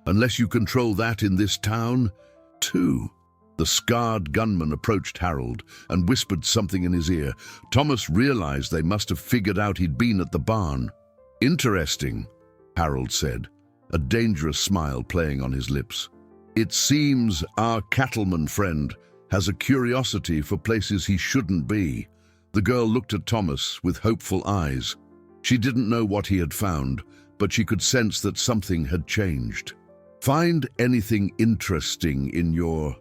"Unless you control that in this town, too." The scarred gunman approached Harold and whispered something in his ear. Thomas realized they must have figured out he'd been at the barn. "Interesting," Harold said, a dangerous smile playing on his lips. "It seems our cattleman friend has a curiosity for places he shouldn't be." The girl looked at Thomas with hopeful eyes. She didn't know what he had found, but she could sense that something had changed. "Find anything interesting in your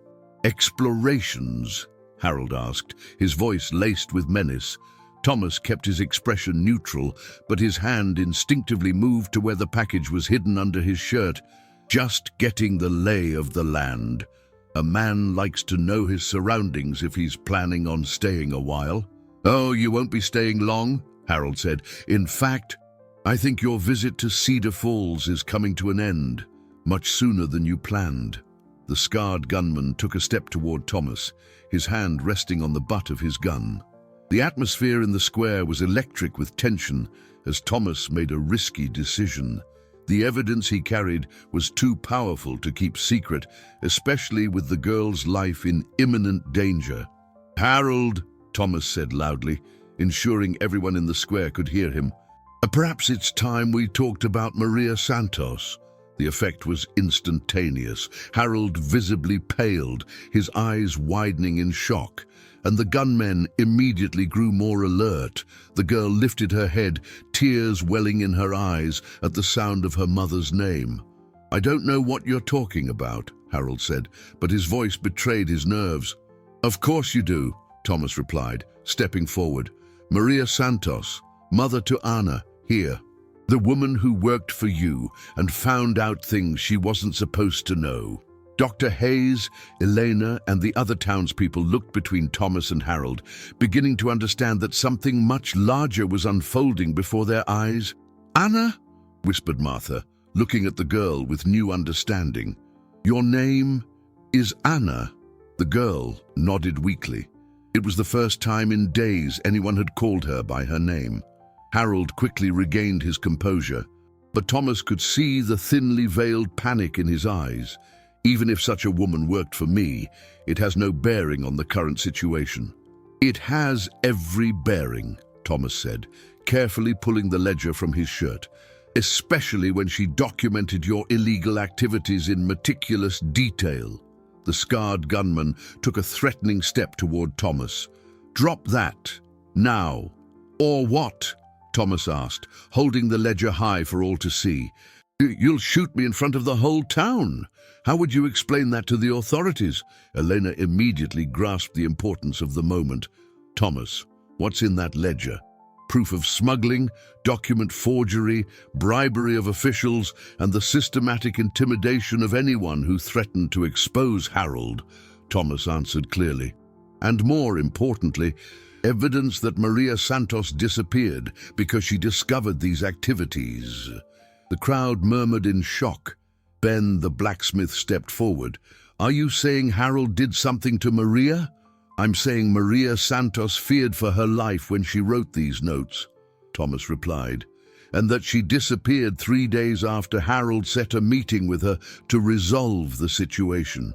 explorations?" Harold asked, his voice laced with menace. Thomas kept his expression neutral, but his hand instinctively moved to where the package was hidden under his shirt. "Just getting the lay of the land. A man likes to know his surroundings if he's planning on staying a while." "Oh, you won't be staying long," Harold said. "In fact, I think your visit to Cedar Falls is coming to an end, much sooner than you planned." The scarred gunman took a step toward Thomas, his hand resting on the butt of his gun. The atmosphere in the square was electric with tension as Thomas made a risky decision. The evidence he carried was too powerful to keep secret, especially with the girl's life in imminent danger. "Harold," Thomas said loudly, ensuring everyone in the square could hear him, "perhaps it's time we talked about Maria Santos." The effect was instantaneous. Harold visibly paled, his eyes widening in shock, and the gunmen immediately grew more alert. The girl lifted her head, tears welling in her eyes at the sound of her mother's name. "I don't know what you're talking about," Harold said, but his voice betrayed his nerves. "Of course you do," Thomas replied, stepping forward. "Maria Santos, mother to Anna, here. The woman who worked for you and found out things she wasn't supposed to know." Dr. Hayes, Elena, and the other townspeople looked between Thomas and Harold, beginning to understand that something much larger was unfolding before their eyes. "Anna?" whispered Martha, looking at the girl with new understanding. "Your name is Anna?" The girl nodded weakly. It was the first time in days anyone had called her by her name. Harold quickly regained his composure, but Thomas could see the thinly veiled panic in his eyes. "Even if such a woman worked for me, it has no bearing on the current situation." "It has every bearing," Thomas said, carefully pulling the ledger from his shirt, "especially when she documented your illegal activities in meticulous detail." The scarred gunman took a threatening step toward Thomas. "Drop that, now." "Or what?" Thomas asked, holding the ledger high for all to see. "You'll shoot me in front of the whole town. How would you explain that to the authorities?" Elena immediately grasped the importance of the moment. "Thomas, what's in that ledger? Proof of smuggling, document forgery, bribery of officials, and the systematic intimidation of anyone who threatened to expose Harold," Thomas answered clearly. "And more importantly, evidence that Maria Santos disappeared because she discovered these activities." The crowd murmured in shock. Ben, the blacksmith, stepped forward. "Are you saying Harold did something to Maria?" "I'm saying Maria Santos feared for her life when she wrote these notes," Thomas replied, "and that she disappeared 3 days after Harold set a meeting with her to resolve the situation.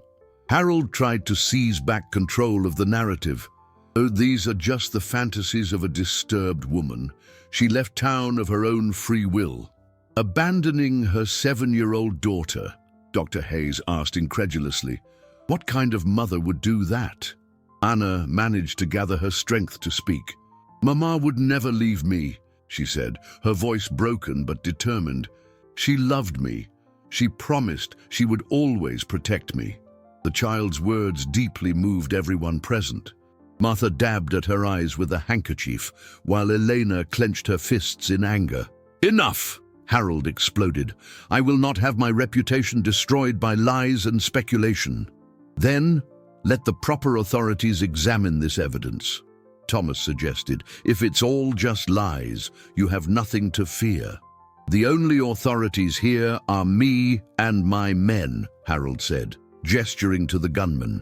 Harold tried to seize back control of the narrative. Oh, these are just the fantasies of a disturbed woman. She left town of her own free will." "Abandoning her 7-year-old daughter?" Dr. Hayes asked incredulously. "What kind of mother would do that?" Anna managed to gather her strength to speak. "Mama would never leave me," she said, her voice broken but determined. "She loved me. She promised she would always protect me." The child's words deeply moved everyone present. Martha dabbed at her eyes with a handkerchief, while Elena clenched her fists in anger. "Enough!" Harold exploded. "I will not have my reputation destroyed by lies and speculation." "Then, let the proper authorities examine this evidence." Thomas suggested. "If it's all just lies, you have nothing to fear." "The only authorities here are me and my men," Harold said, gesturing to the gunmen.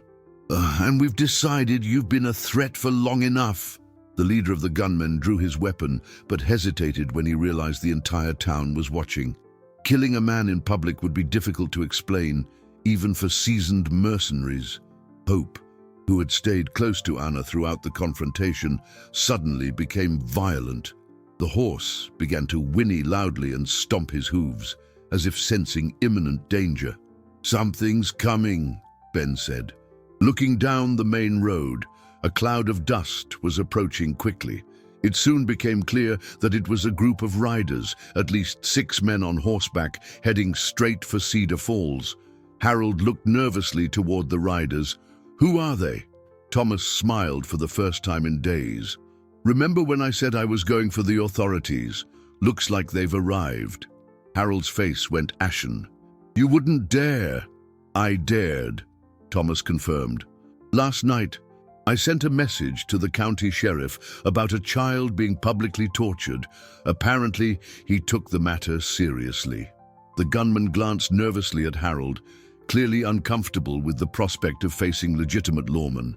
And we've decided you've been a threat for long enough." The leader of the gunmen drew his weapon, but hesitated when he realized the entire town was watching. Killing a man in public would be difficult to explain, even for seasoned mercenaries. Hope, who had stayed close to Anna throughout the confrontation, suddenly became violent. The horse began to whinny loudly and stomp his hooves, as if sensing imminent danger. "Something's coming," Ben said. Looking down the main road, a cloud of dust was approaching quickly. It soon became clear that it was a group of riders, at least 6 men on horseback, heading straight for Cedar Falls. Harold looked nervously toward the riders. "Who are they?" Thomas smiled for the first time in days. "Remember when I said I was going for the authorities? Looks like they've arrived." Harold's face went ashen. "You wouldn't dare." "I dared," Thomas confirmed. "Last night, I sent a message to the county sheriff about a child being publicly tortured. Apparently, he took the matter seriously." The gunman glanced nervously at Harold, clearly uncomfortable with the prospect of facing legitimate lawmen.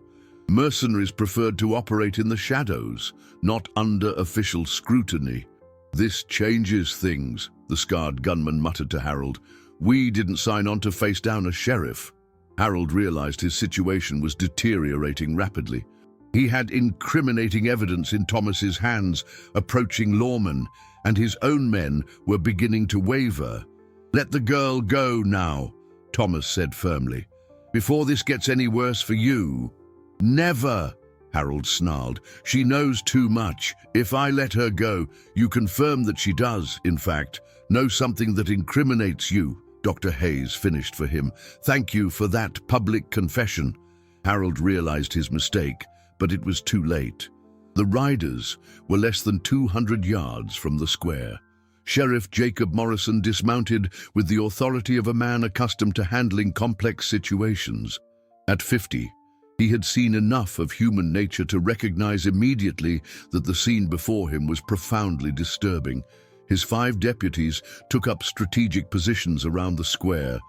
Mercenaries preferred to operate in the shadows, not under official scrutiny. "This changes things," the scarred gunman muttered to Harold. "We didn't sign on to face down a sheriff." Harold realized his situation was deteriorating rapidly. He had incriminating evidence in Thomas's hands, approaching lawmen, and his own men were beginning to waver. "Let the girl go now," Thomas said firmly, "before this gets any worse for you." "Never," Harold snarled. "She knows too much. If I let her go, you confirm that she does, in fact, know something that incriminates you." Dr. Hayes finished for him. "Thank you for that public confession." Harold realized his mistake, but it was too late. The riders were less than 200 yards from the square. Sheriff Jacob Morrison dismounted with the authority of a man accustomed to handling complex situations. At 50, he had seen enough of human nature to recognize immediately that the scene before him was profoundly disturbing. His 5 deputies took up strategic positions around the square.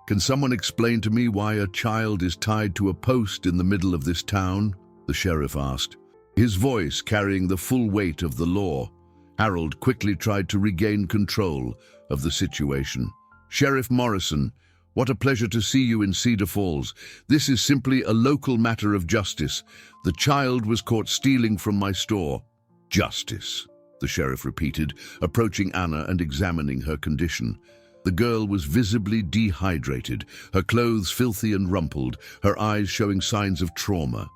"Can someone explain to me why a child is tied to a post in the middle of this town?" the sheriff asked, his voice carrying the full weight of the law. Harold quickly tried to regain control of the situation. "Sheriff Morrison, what a pleasure to see you in Cedar Falls. This is simply a local matter of justice. The child was caught stealing from my store." "Justice," the sheriff repeated, approaching Anna and examining her condition. The girl was visibly dehydrated, her clothes filthy and rumpled, her eyes showing signs of trauma.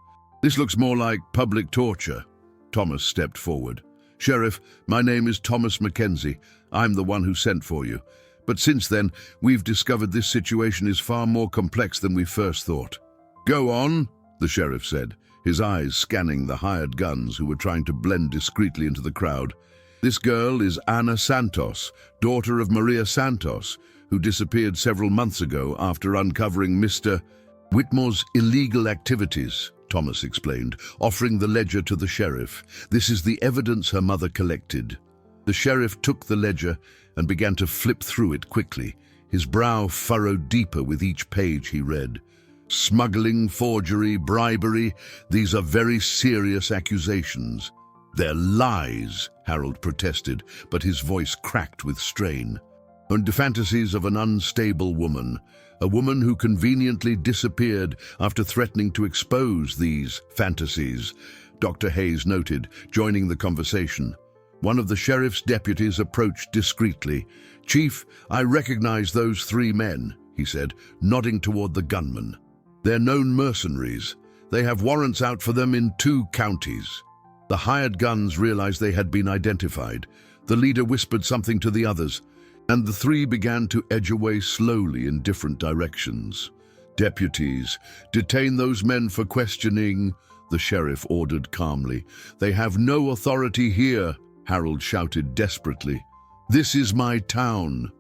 "This looks more like public torture." Thomas stepped forward. "Sheriff, my name is Thomas Mackenzie. I'm the one who sent for you. But since then, we've discovered this situation is far more complex than we first thought." "Go on," the sheriff said, his eyes scanning the hired guns who were trying to blend discreetly into the crowd. "This girl is Ana Santos, daughter of Maria Santos, who disappeared several months ago after uncovering Mr. Whitmore's illegal activities," Thomas explained, offering the ledger to the sheriff. "This is the evidence her mother collected." The sheriff took the ledger and began to flip through it quickly, his brow furrowed deeper with each page he read. "Smuggling, forgery, bribery, these are very serious accusations." "They're lies," Harold protested, but his voice cracked with strain. "And the fantasies of an unstable woman, a woman who conveniently disappeared after threatening to expose these fantasies," Dr. Hayes noted, joining the conversation. One of the sheriff's deputies approached discreetly. "Chief, I recognize those 3 men," he said, nodding toward the gunmen. "They're known mercenaries. They have warrants out for them in 2 counties." The hired guns realized they had been identified. The leader whispered something to the others, and the 3 began to edge away slowly in different directions. "Deputies, detain those men for questioning," the sheriff ordered calmly. "They have no authority here," Harold shouted desperately. "This is my town."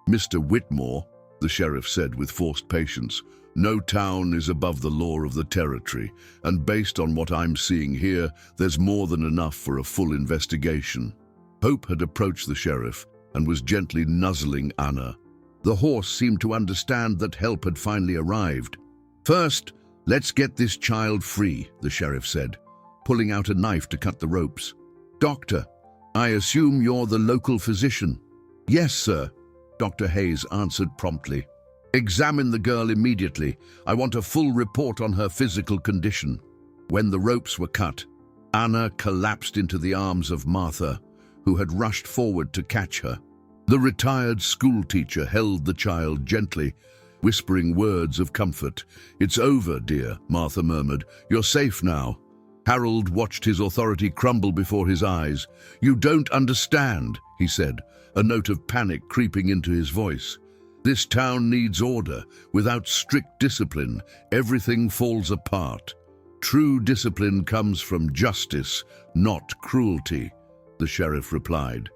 "Mr. Whitmore," the sheriff said with forced patience, No town is above the law of the territory, and based on what I'm seeing here, there's more than enough for a full investigation." Hope had approached the sheriff and was gently nuzzling Anna. The horse seemed to understand that help had finally arrived. "First, let's get this child free," the sheriff said, pulling out a knife to cut the ropes. "Doctor, I assume you're the local physician?" "Yes, sir," Dr. Hayes answered promptly. "Examine the girl immediately. I want a full report on her physical condition." When the ropes were cut, Anna collapsed into the arms of Martha, who had rushed forward to catch her. The retired schoolteacher held the child gently, whispering words of comfort. "It's over, dear," Martha murmured. "You're safe now." Harold watched his authority crumble before his eyes. "You don't understand," he said, a note of panic creeping into his voice. "This town needs order. Without strict discipline, everything falls apart. True discipline comes from justice, not cruelty," the sheriff replied.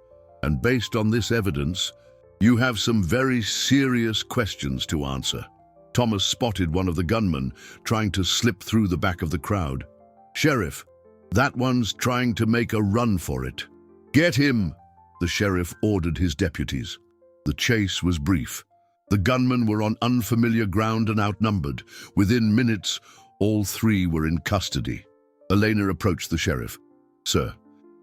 "And based on this evidence, you have some very serious questions to answer." Thomas spotted one of the gunmen trying to slip through the back of the crowd. "Sheriff, that one's trying to make a run for it." "Get him," the sheriff ordered his deputies. The chase was brief. The gunmen were on unfamiliar ground and outnumbered. Within minutes, all three were in custody. Elena approached the sheriff. "Sir,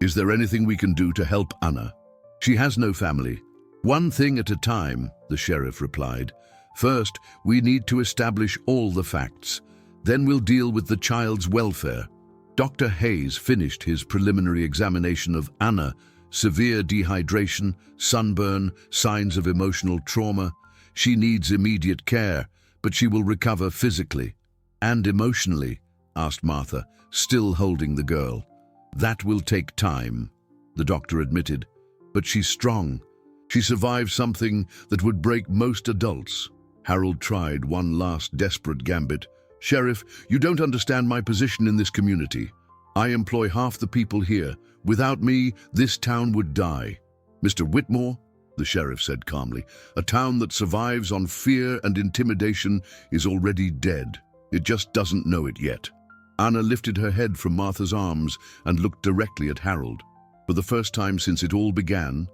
is there anything we can do to help Anna?" "She has no family. One thing at a time," the sheriff replied. "First, we need to establish all the facts. Then we'll deal with the child's welfare." Dr. Hayes finished his preliminary examination of Anna. Severe dehydration, sunburn, signs of emotional trauma. "She needs immediate care, but she will recover physically." "And emotionally?" asked Martha, still holding the girl. "That will take time," the doctor admitted. "But she's strong. She survived something that would break most adults." Harold tried one last desperate gambit. "Sheriff, you don't understand my position in this community. I employ half the people here. Without me, this town would die." "Mr. Whitmore," the sheriff said calmly, "a town that survives on fear and intimidation is already dead. It just doesn't know it yet." Anna lifted her head from Martha's arms and looked directly at Harold. For the first time since it all began,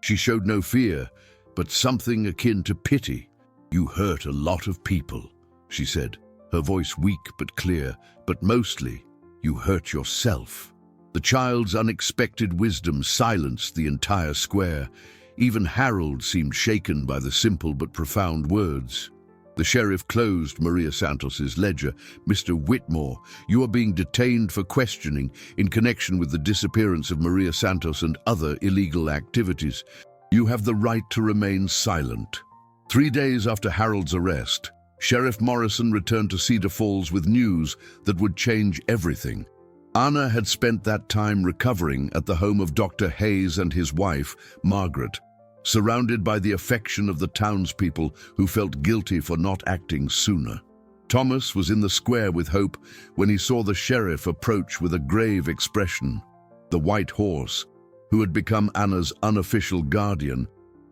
she showed no fear, but something akin to pity. "You hurt a lot of people," she said, her voice weak but clear, "but mostly, you hurt yourself." The child's unexpected wisdom silenced the entire square. Even Harold seemed shaken by the simple but profound words. The sheriff closed Maria Santos's ledger. "Mr. Whitmore, you are being detained for questioning in connection with the disappearance of Maria Santos and other illegal activities. You have the right to remain silent." 3 days after Harold's arrest, Sheriff Morrison returned to Cedar Falls with news that would change everything. Anna had spent that time recovering at the home of Dr. Hayes and his wife, Margaret, surrounded by the affection of the townspeople who felt guilty for not acting sooner. Thomas was in the square with Hope when he saw the sheriff approach with a grave expression. The white horse, who had become Anna's unofficial guardian,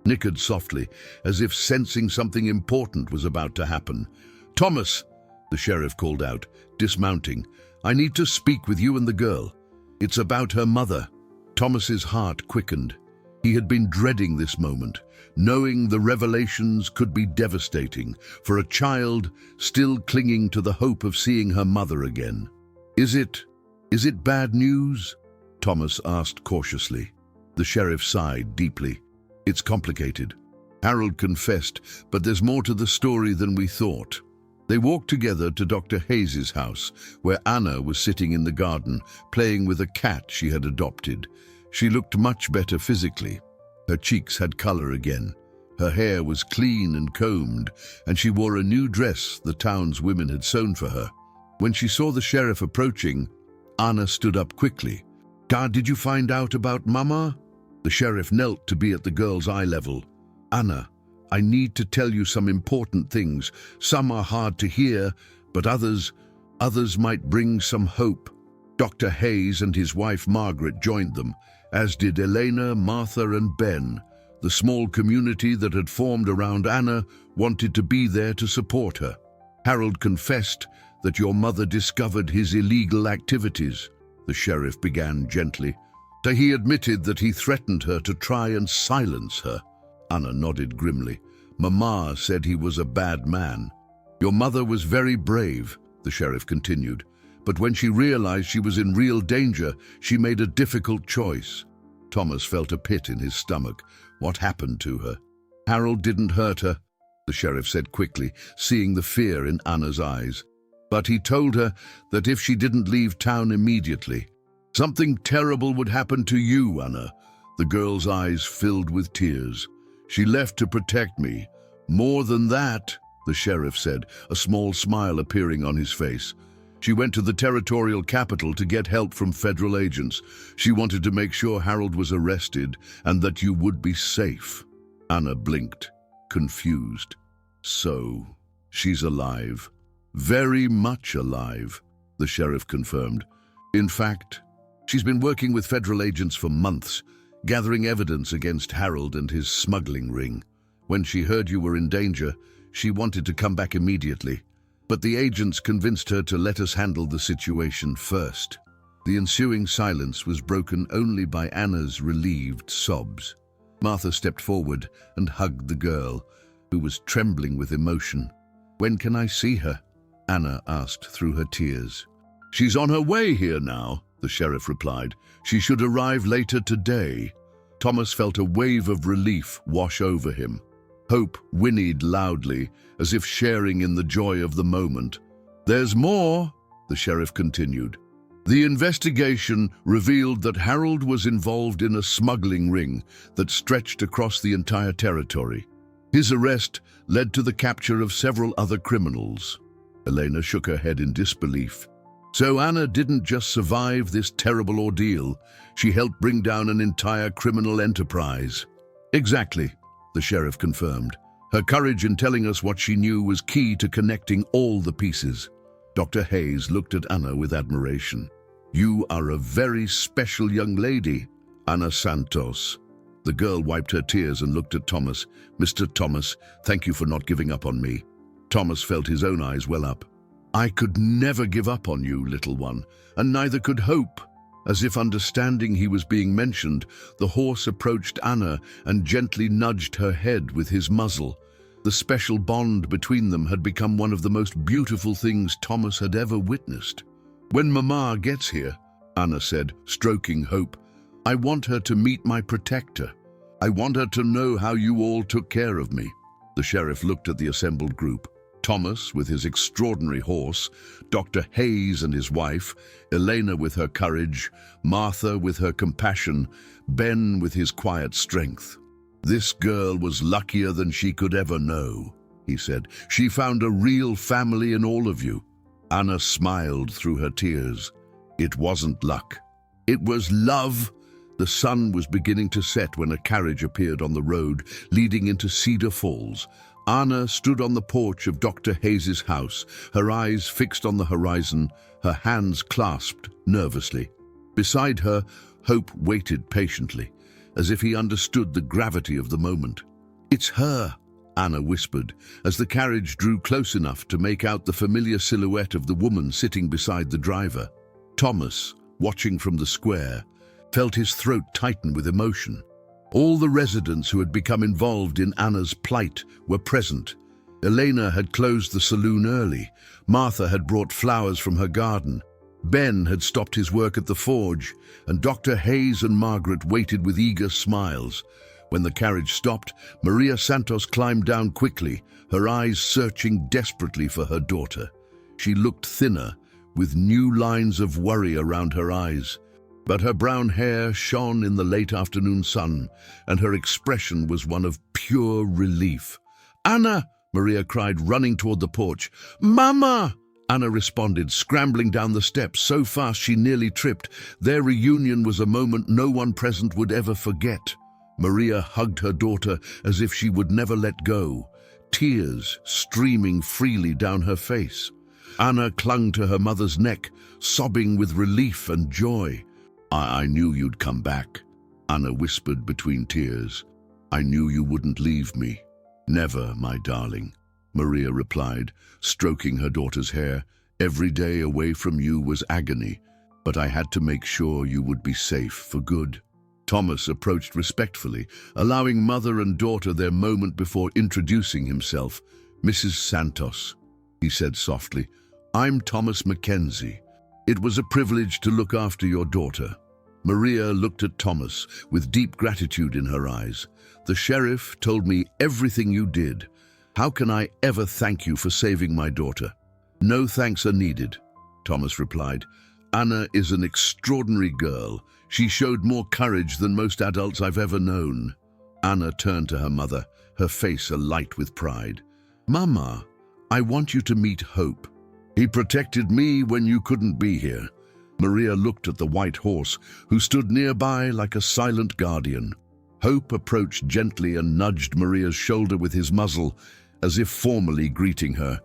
nickered softly, as if sensing something important was about to happen. "Thomas," the sheriff called out, dismounting, "I need to speak with you and the girl. It's about her mother." Thomas's heart quickened. He had been dreading this moment, knowing the revelations could be devastating for a child still clinging to the hope of seeing her mother again. Is it bad news?" Thomas asked cautiously. The sheriff sighed deeply. "It's complicated," Harold confessed, "but there's more to the story than we thought." They walked together to Dr. Hayes's house, where Anna was sitting in the garden, playing with a cat she had adopted. She looked much better physically. Her cheeks had color again. Her hair was clean and combed, and she wore a new dress the town's women had sewn for her. When she saw the sheriff approaching, Anna stood up quickly. "Dad, did you find out about Mama?" The sheriff knelt to be at the girl's eye level. "Anna, I need to tell you some important things. Some are hard to hear, but others might bring some hope." Dr. Hayes and his wife Margaret joined them, as did Elena, Martha, and Ben. The small community that had formed around Anna wanted to be there to support her. Harold confessed that your mother discovered his illegal activities, the sheriff began gently. He admitted that he threatened her to try and silence her. Anna nodded grimly. Mama said he was a bad man. Your mother was very brave, the sheriff continued, but when she realized she was in real danger, she made a difficult choice. Thomas felt a pit in his stomach. What happened to her? Harold didn't hurt her, the sheriff said quickly, seeing the fear in Anna's eyes. But he told her that if she didn't leave town immediately, something terrible would happen to you, Anna. The girl's eyes filled with tears. She left to protect me. More than that, the sheriff said, a small smile appearing on his face. She went to the territorial capital to get help from federal agents. She wanted to make sure Harold was arrested and that you would be safe. Anna blinked, confused. So, she's alive. Very much alive, the sheriff confirmed. In fact, she's been working with federal agents for months, gathering evidence against Harold and his smuggling ring. When she heard you were in danger, she wanted to come back immediately, but the agents convinced her to let us handle the situation first. The ensuing silence was broken only by Anna's relieved sobs. Martha stepped forward and hugged the girl, who was trembling with emotion. "When can I see her?" Anna asked through her tears. "She's on her way here now," the sheriff replied. "She should arrive later today." Thomas felt a wave of relief wash over him. Hope whinnied loudly, as if sharing in the joy of the moment. "There's more," the sheriff continued. "The investigation revealed that Harold was involved in a smuggling ring that stretched across the entire territory. His arrest led to the capture of several other criminals." Elena shook her head in disbelief. "So Anna didn't just survive this terrible ordeal, she helped bring down an entire criminal enterprise." "Exactly," the sheriff confirmed. "Her courage in telling us what she knew was key to connecting all the pieces." Dr. Hayes looked at Anna with admiration. "You are a very special young lady, Anna Santos." The girl wiped her tears and looked at Thomas. "Mr. Thomas, thank you for not giving up on me." Thomas felt his own eyes well up. "I could never give up on you, little one, and neither could Hope." As if understanding he was being mentioned, the horse approached Anna and gently nudged her head with his muzzle. The special bond between them had become one of the most beautiful things Thomas had ever witnessed. "When Mama gets here," Anna said, stroking Hope, "I want her to meet my protector. I want her to know how you all took care of me." The sheriff looked at the assembled group. Thomas with his extraordinary horse, Dr. Hayes and his wife, Elena with her courage, Martha with her compassion, Ben with his quiet strength. "This girl was luckier than she could ever know," he said. "She found a real family in all of you." Anna smiled through her tears. "It wasn't luck. It was love." The sun was beginning to set when a carriage appeared on the road leading into Cedar Falls. Anna stood on the porch of Dr. Hayes's house, her eyes fixed on the horizon, her hands clasped nervously. Beside her, Hope waited patiently, as if he understood the gravity of the moment. "It's her," Anna whispered, as the carriage drew close enough to make out the familiar silhouette of the woman sitting beside the driver. Thomas, watching from the square, felt his throat tighten with emotion. All the residents who had become involved in Anna's plight were present. Elena had closed the saloon early. Martha had brought flowers from her garden. Ben had stopped his work at the forge, and Dr. Hayes and Margaret waited with eager smiles. When the carriage stopped, Maria Santos climbed down quickly, her eyes searching desperately for her daughter. She looked thinner, with new lines of worry around her eyes. But her brown hair shone in the late afternoon sun, and her expression was one of pure relief. "Anna!" Maria cried, running toward the porch. "Mama!" Anna responded, scrambling down the steps so fast she nearly tripped. Their reunion was a moment no one present would ever forget. Maria hugged her daughter as if she would never let go, tears streaming freely down her face. Anna clung to her mother's neck, sobbing with relief and joy. I knew you'd come back," Anna whispered between tears. "I knew you wouldn't leave me. Never, my darling." Maria replied, stroking her daughter's hair. "Every day away from you was agony, but I had to make sure you would be safe for good." Thomas approached respectfully, allowing mother and daughter their moment before introducing himself. "Mrs. Santos," he said softly, "I'm Thomas Mackenzie. It was a privilege to look after your daughter." Maria looked at Thomas with deep gratitude in her eyes. "The sheriff told me everything you did. How can I ever thank you for saving my daughter?" "No thanks are needed," Thomas replied. "Anna is an extraordinary girl. She showed more courage than most adults I've ever known." Anna turned to her mother, her face alight with pride. "Mama, I want you to meet Hope. He protected me when you couldn't be here." Maria looked at the white horse, who stood nearby like a silent guardian. Hope approached gently and nudged Maria's shoulder with his muzzle, as if formally greeting her.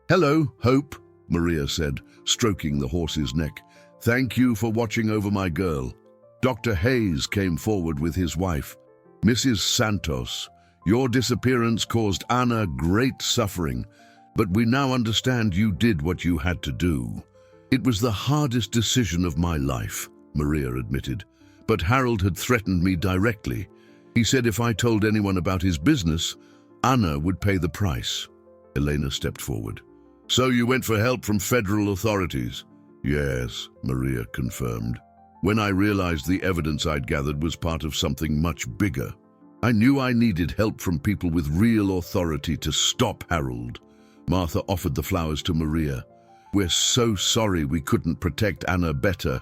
"Hello, Hope," Maria said, stroking the horse's neck. "Thank you for watching over my girl." Dr. Hayes came forward with his wife. "Mrs. Santos, your disappearance caused Anna great suffering, but we now understand you did what you had to do." "It was the hardest decision of my life," Maria admitted, "but Harold had threatened me directly. He said if I told anyone about his business, Anna would pay the price." Elena stepped forward. "So you went for help from federal authorities?" "Yes," Maria confirmed. "When I realized the evidence I'd gathered was part of something much bigger, I knew I needed help from people with real authority to stop Harold." Martha offered the flowers to Maria. "We're so sorry we couldn't protect Anna better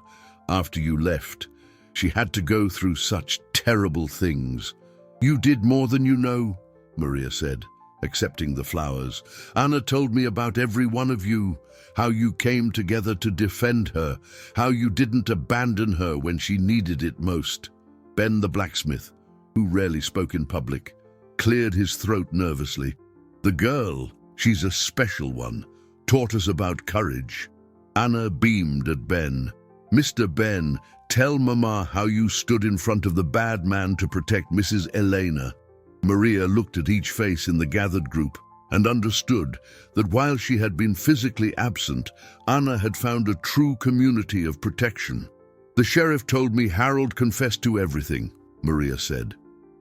after you left. She had to go through such terrible things." "You did more than you know," Maria said, accepting the flowers. "Anna told me about every one of you, how you came together to defend her, how you didn't abandon her when she needed it most." Ben the blacksmith, who rarely spoke in public, cleared his throat nervously. "The girl, she's a special one, taught us about courage." Anna beamed at Ben. "Mr. Ben, tell Mama how you stood in front of the bad man to protect Mrs. Elena." Maria looked at each face in the gathered group and understood that while she had been physically absent, Anna had found a true community of protection. "The sheriff told me Harold confessed to everything," Maria said,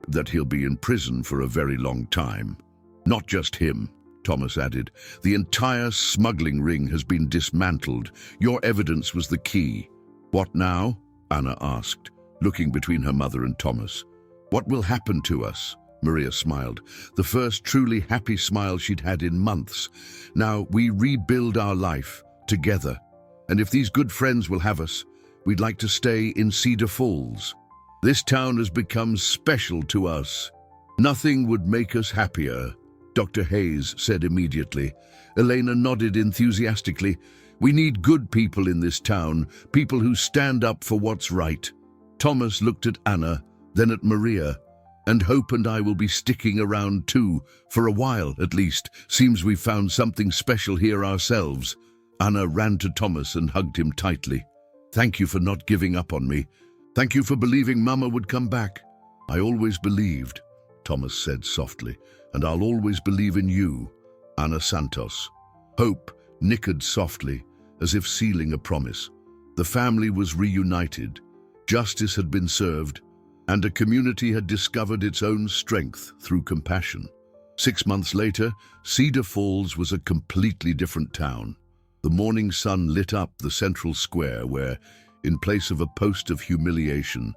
"that he'll be in prison for a very long time." "Not just him," Thomas added. "The entire smuggling ring has been dismantled. Your evidence was the key." "What now?" Anna asked, looking between her mother and Thomas. "What will happen to us?" Maria smiled, the first truly happy smile she'd had in months. "Now we rebuild our life together. And if these good friends will have us, we'd like to stay in Cedar Falls. This town has become special to us. Nothing would make us happier," Dr. Hayes said immediately. Elena nodded enthusiastically. "We need good people in this town, people who stand up for what's right." Thomas looked at Anna, then at Maria. "And Hope and I will be sticking around too, for a while at least. Seems we've found something special here ourselves." Anna ran to Thomas and hugged him tightly. "Thank you for not giving up on me. Thank you for believing Mama would come back." "I always believed," Thomas said softly, "and I'll always believe in you, Anna Santos." Hope nickered softly, as if sealing a promise. The family was reunited. Justice had been served, and a community had discovered its own strength through compassion. 6 months later, Cedar Falls was a completely different town. The morning sun lit up the central square where, in place of a post of humiliation,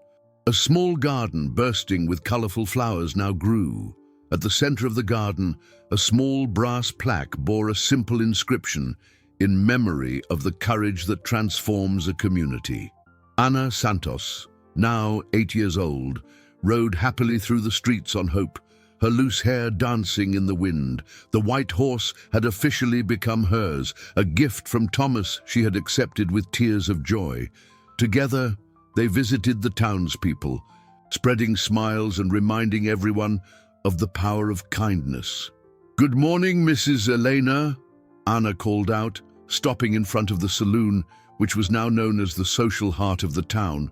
a small garden bursting with colorful flowers now grew. At the center of the garden, a small brass plaque bore a simple inscription in memory of the courage that transforms a community. Anna Santos, now 8 years old, rode happily through the streets on Hope, her loose hair dancing in the wind. The white horse had officially become hers, a gift from Thomas she had accepted with tears of joy. Together, they visited the townspeople, spreading smiles and reminding everyone of the power of kindness. "Good morning, Mrs. Elena," Anna called out, stopping in front of the saloon, which was now known as the social heart of the town.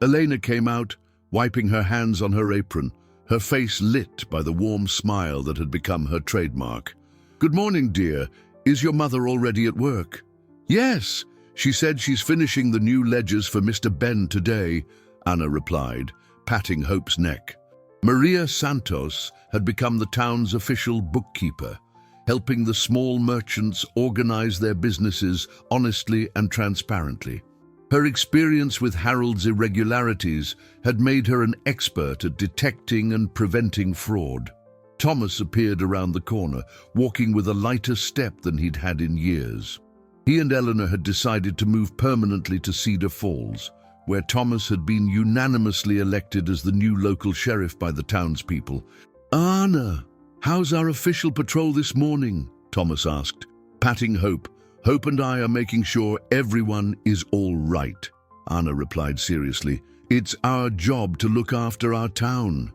Elena came out, wiping her hands on her apron, her face lit by the warm smile that had become her trademark. "Good morning, dear. Is your mother already at work?" "Yes. She said she's finishing the new ledgers for Mr. Ben today," Anna replied, patting Hope's neck. Maria Santos had become the town's official bookkeeper, helping the small merchants organize their businesses honestly and transparently. Her experience with Harold's irregularities had made her an expert at detecting and preventing fraud. Thomas appeared around the corner, walking with a lighter step than he'd had in years. He and Eleanor had decided to move permanently to Cedar Falls, where Thomas had been unanimously elected as the new local sheriff by the townspeople. "Anna, how's our official patrol this morning?" Thomas asked, patting Hope. "Hope and I are making sure everyone is all right," Anna replied seriously. "It's our job to look after our town."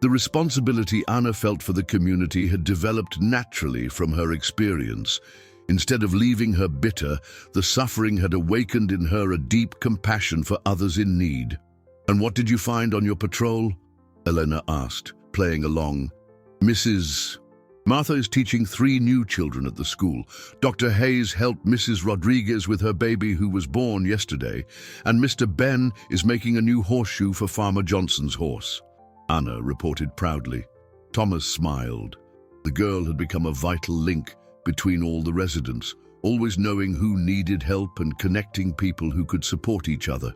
The responsibility Anna felt for the community had developed naturally from her experience. Instead of leaving her bitter, the suffering had awakened in her a deep compassion for others in need. "And what did you find on your patrol?" Elena asked, playing along. "Mrs. Martha is teaching 3 new children at the school. Dr. Hayes helped Mrs. Rodriguez with her baby who was born yesterday, and Mr. Ben is making a new horseshoe for Farmer Johnson's horse," Anna reported proudly. Thomas smiled. The girl had become a vital link between all the residents, always knowing who needed help and connecting people who could support each other.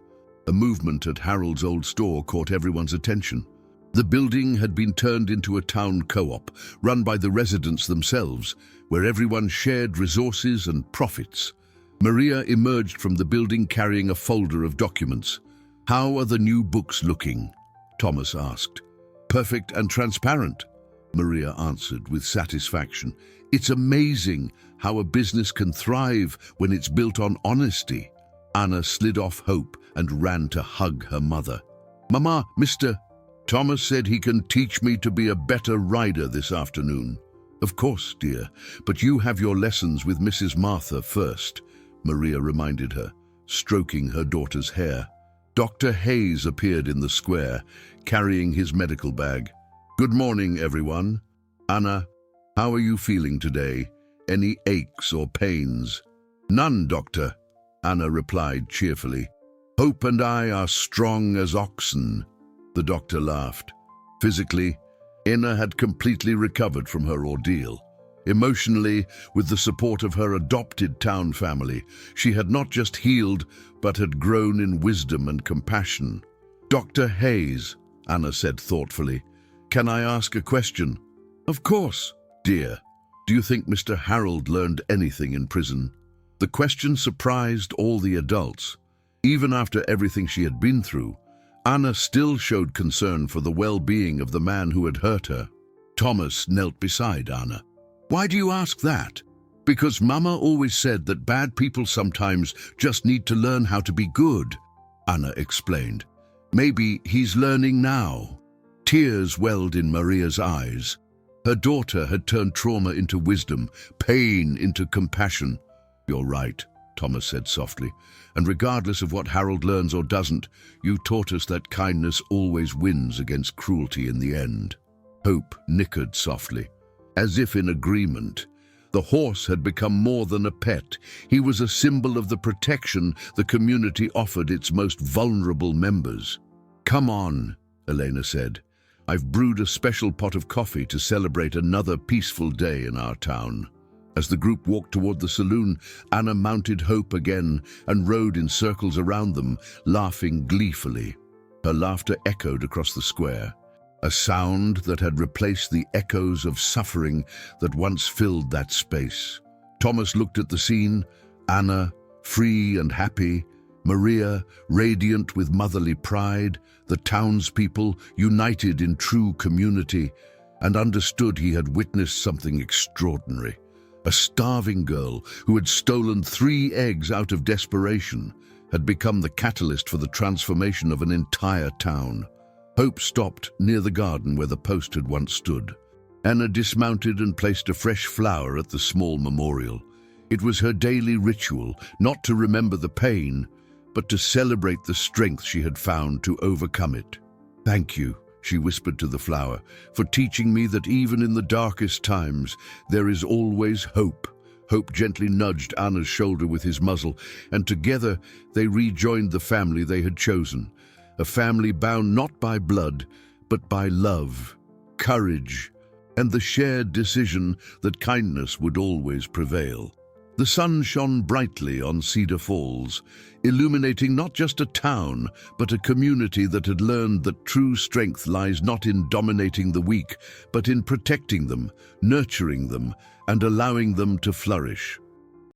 A movement at Harold's old store caught everyone's attention. The building had been turned into a town co-op, run by the residents themselves, where everyone shared resources and profits. Maria emerged from the building carrying a folder of documents. "How are the new books looking?" Thomas asked. "Perfect and transparent," Maria answered with satisfaction. "It's amazing how a business can thrive when it's built on honesty." Anna slid off Hope and ran to hug her mother. "Mama, Mr. Thomas said he can teach me to be a better rider this afternoon." "Of course, dear, but you have your lessons with Mrs. Martha first," Maria reminded her, stroking her daughter's hair. Dr. Hayes appeared in the square, carrying his medical bag. "Good morning, everyone. Anna, how are you feeling today? Any aches or pains?" "None, doctor," Anna replied cheerfully. "Hope and I are strong as oxen." The doctor laughed. Physically, Anna had completely recovered from her ordeal. Emotionally, with the support of her adopted town family, she had not just healed, but had grown in wisdom and compassion. "Dr. Hayes," Anna said thoughtfully, "can I ask a question?" "Of course, dear." "Do you think Mr. Harold learned anything in prison?" The question surprised all the adults. Even after everything she had been through, Anna still showed concern for the well-being of the man who had hurt her. Thomas knelt beside Anna. "Why do you ask that?" "Because Mama always said that bad people sometimes just need to learn how to be good," Anna explained. "Maybe he's learning now." Tears welled in Maria's eyes. Her daughter had turned trauma into wisdom, pain into compassion. "You're right," Thomas said softly, "and regardless of what Harold learns or doesn't, you taught us that kindness always wins against cruelty in the end." Hope nickered softly, as if in agreement. The horse had become more than a pet. He was a symbol of the protection the community offered its most vulnerable members. "Come on," Elena said. "I've brewed a special pot of coffee to celebrate another peaceful day in our town." As the group walked toward the saloon, Anna mounted Hope again and rode in circles around them, laughing gleefully. Her laughter echoed across the square, a sound that had replaced the echoes of suffering that once filled that space. Thomas looked at the scene, Anna, free and happy, Maria, radiant with motherly pride, the townspeople, united in true community, and understood he had witnessed something extraordinary. A starving girl who had stolen 3 eggs out of desperation had become the catalyst for the transformation of an entire town. Hope stopped near the garden where the post had once stood. Anna dismounted and placed a fresh flower at the small memorial. It was her daily ritual, not to remember the pain, but to celebrate the strength she had found to overcome it. "Thank you," she whispered to the flower, "for teaching me that even in the darkest times there is always hope." Hope gently nudged Anna's shoulder with his muzzle, and together they rejoined the family they had chosen. A family bound not by blood, but by love, courage, and the shared decision that kindness would always prevail. The sun shone brightly on Cedar Falls, illuminating not just a town, but a community that had learned that true strength lies not in dominating the weak, but in protecting them, nurturing them, and allowing them to flourish.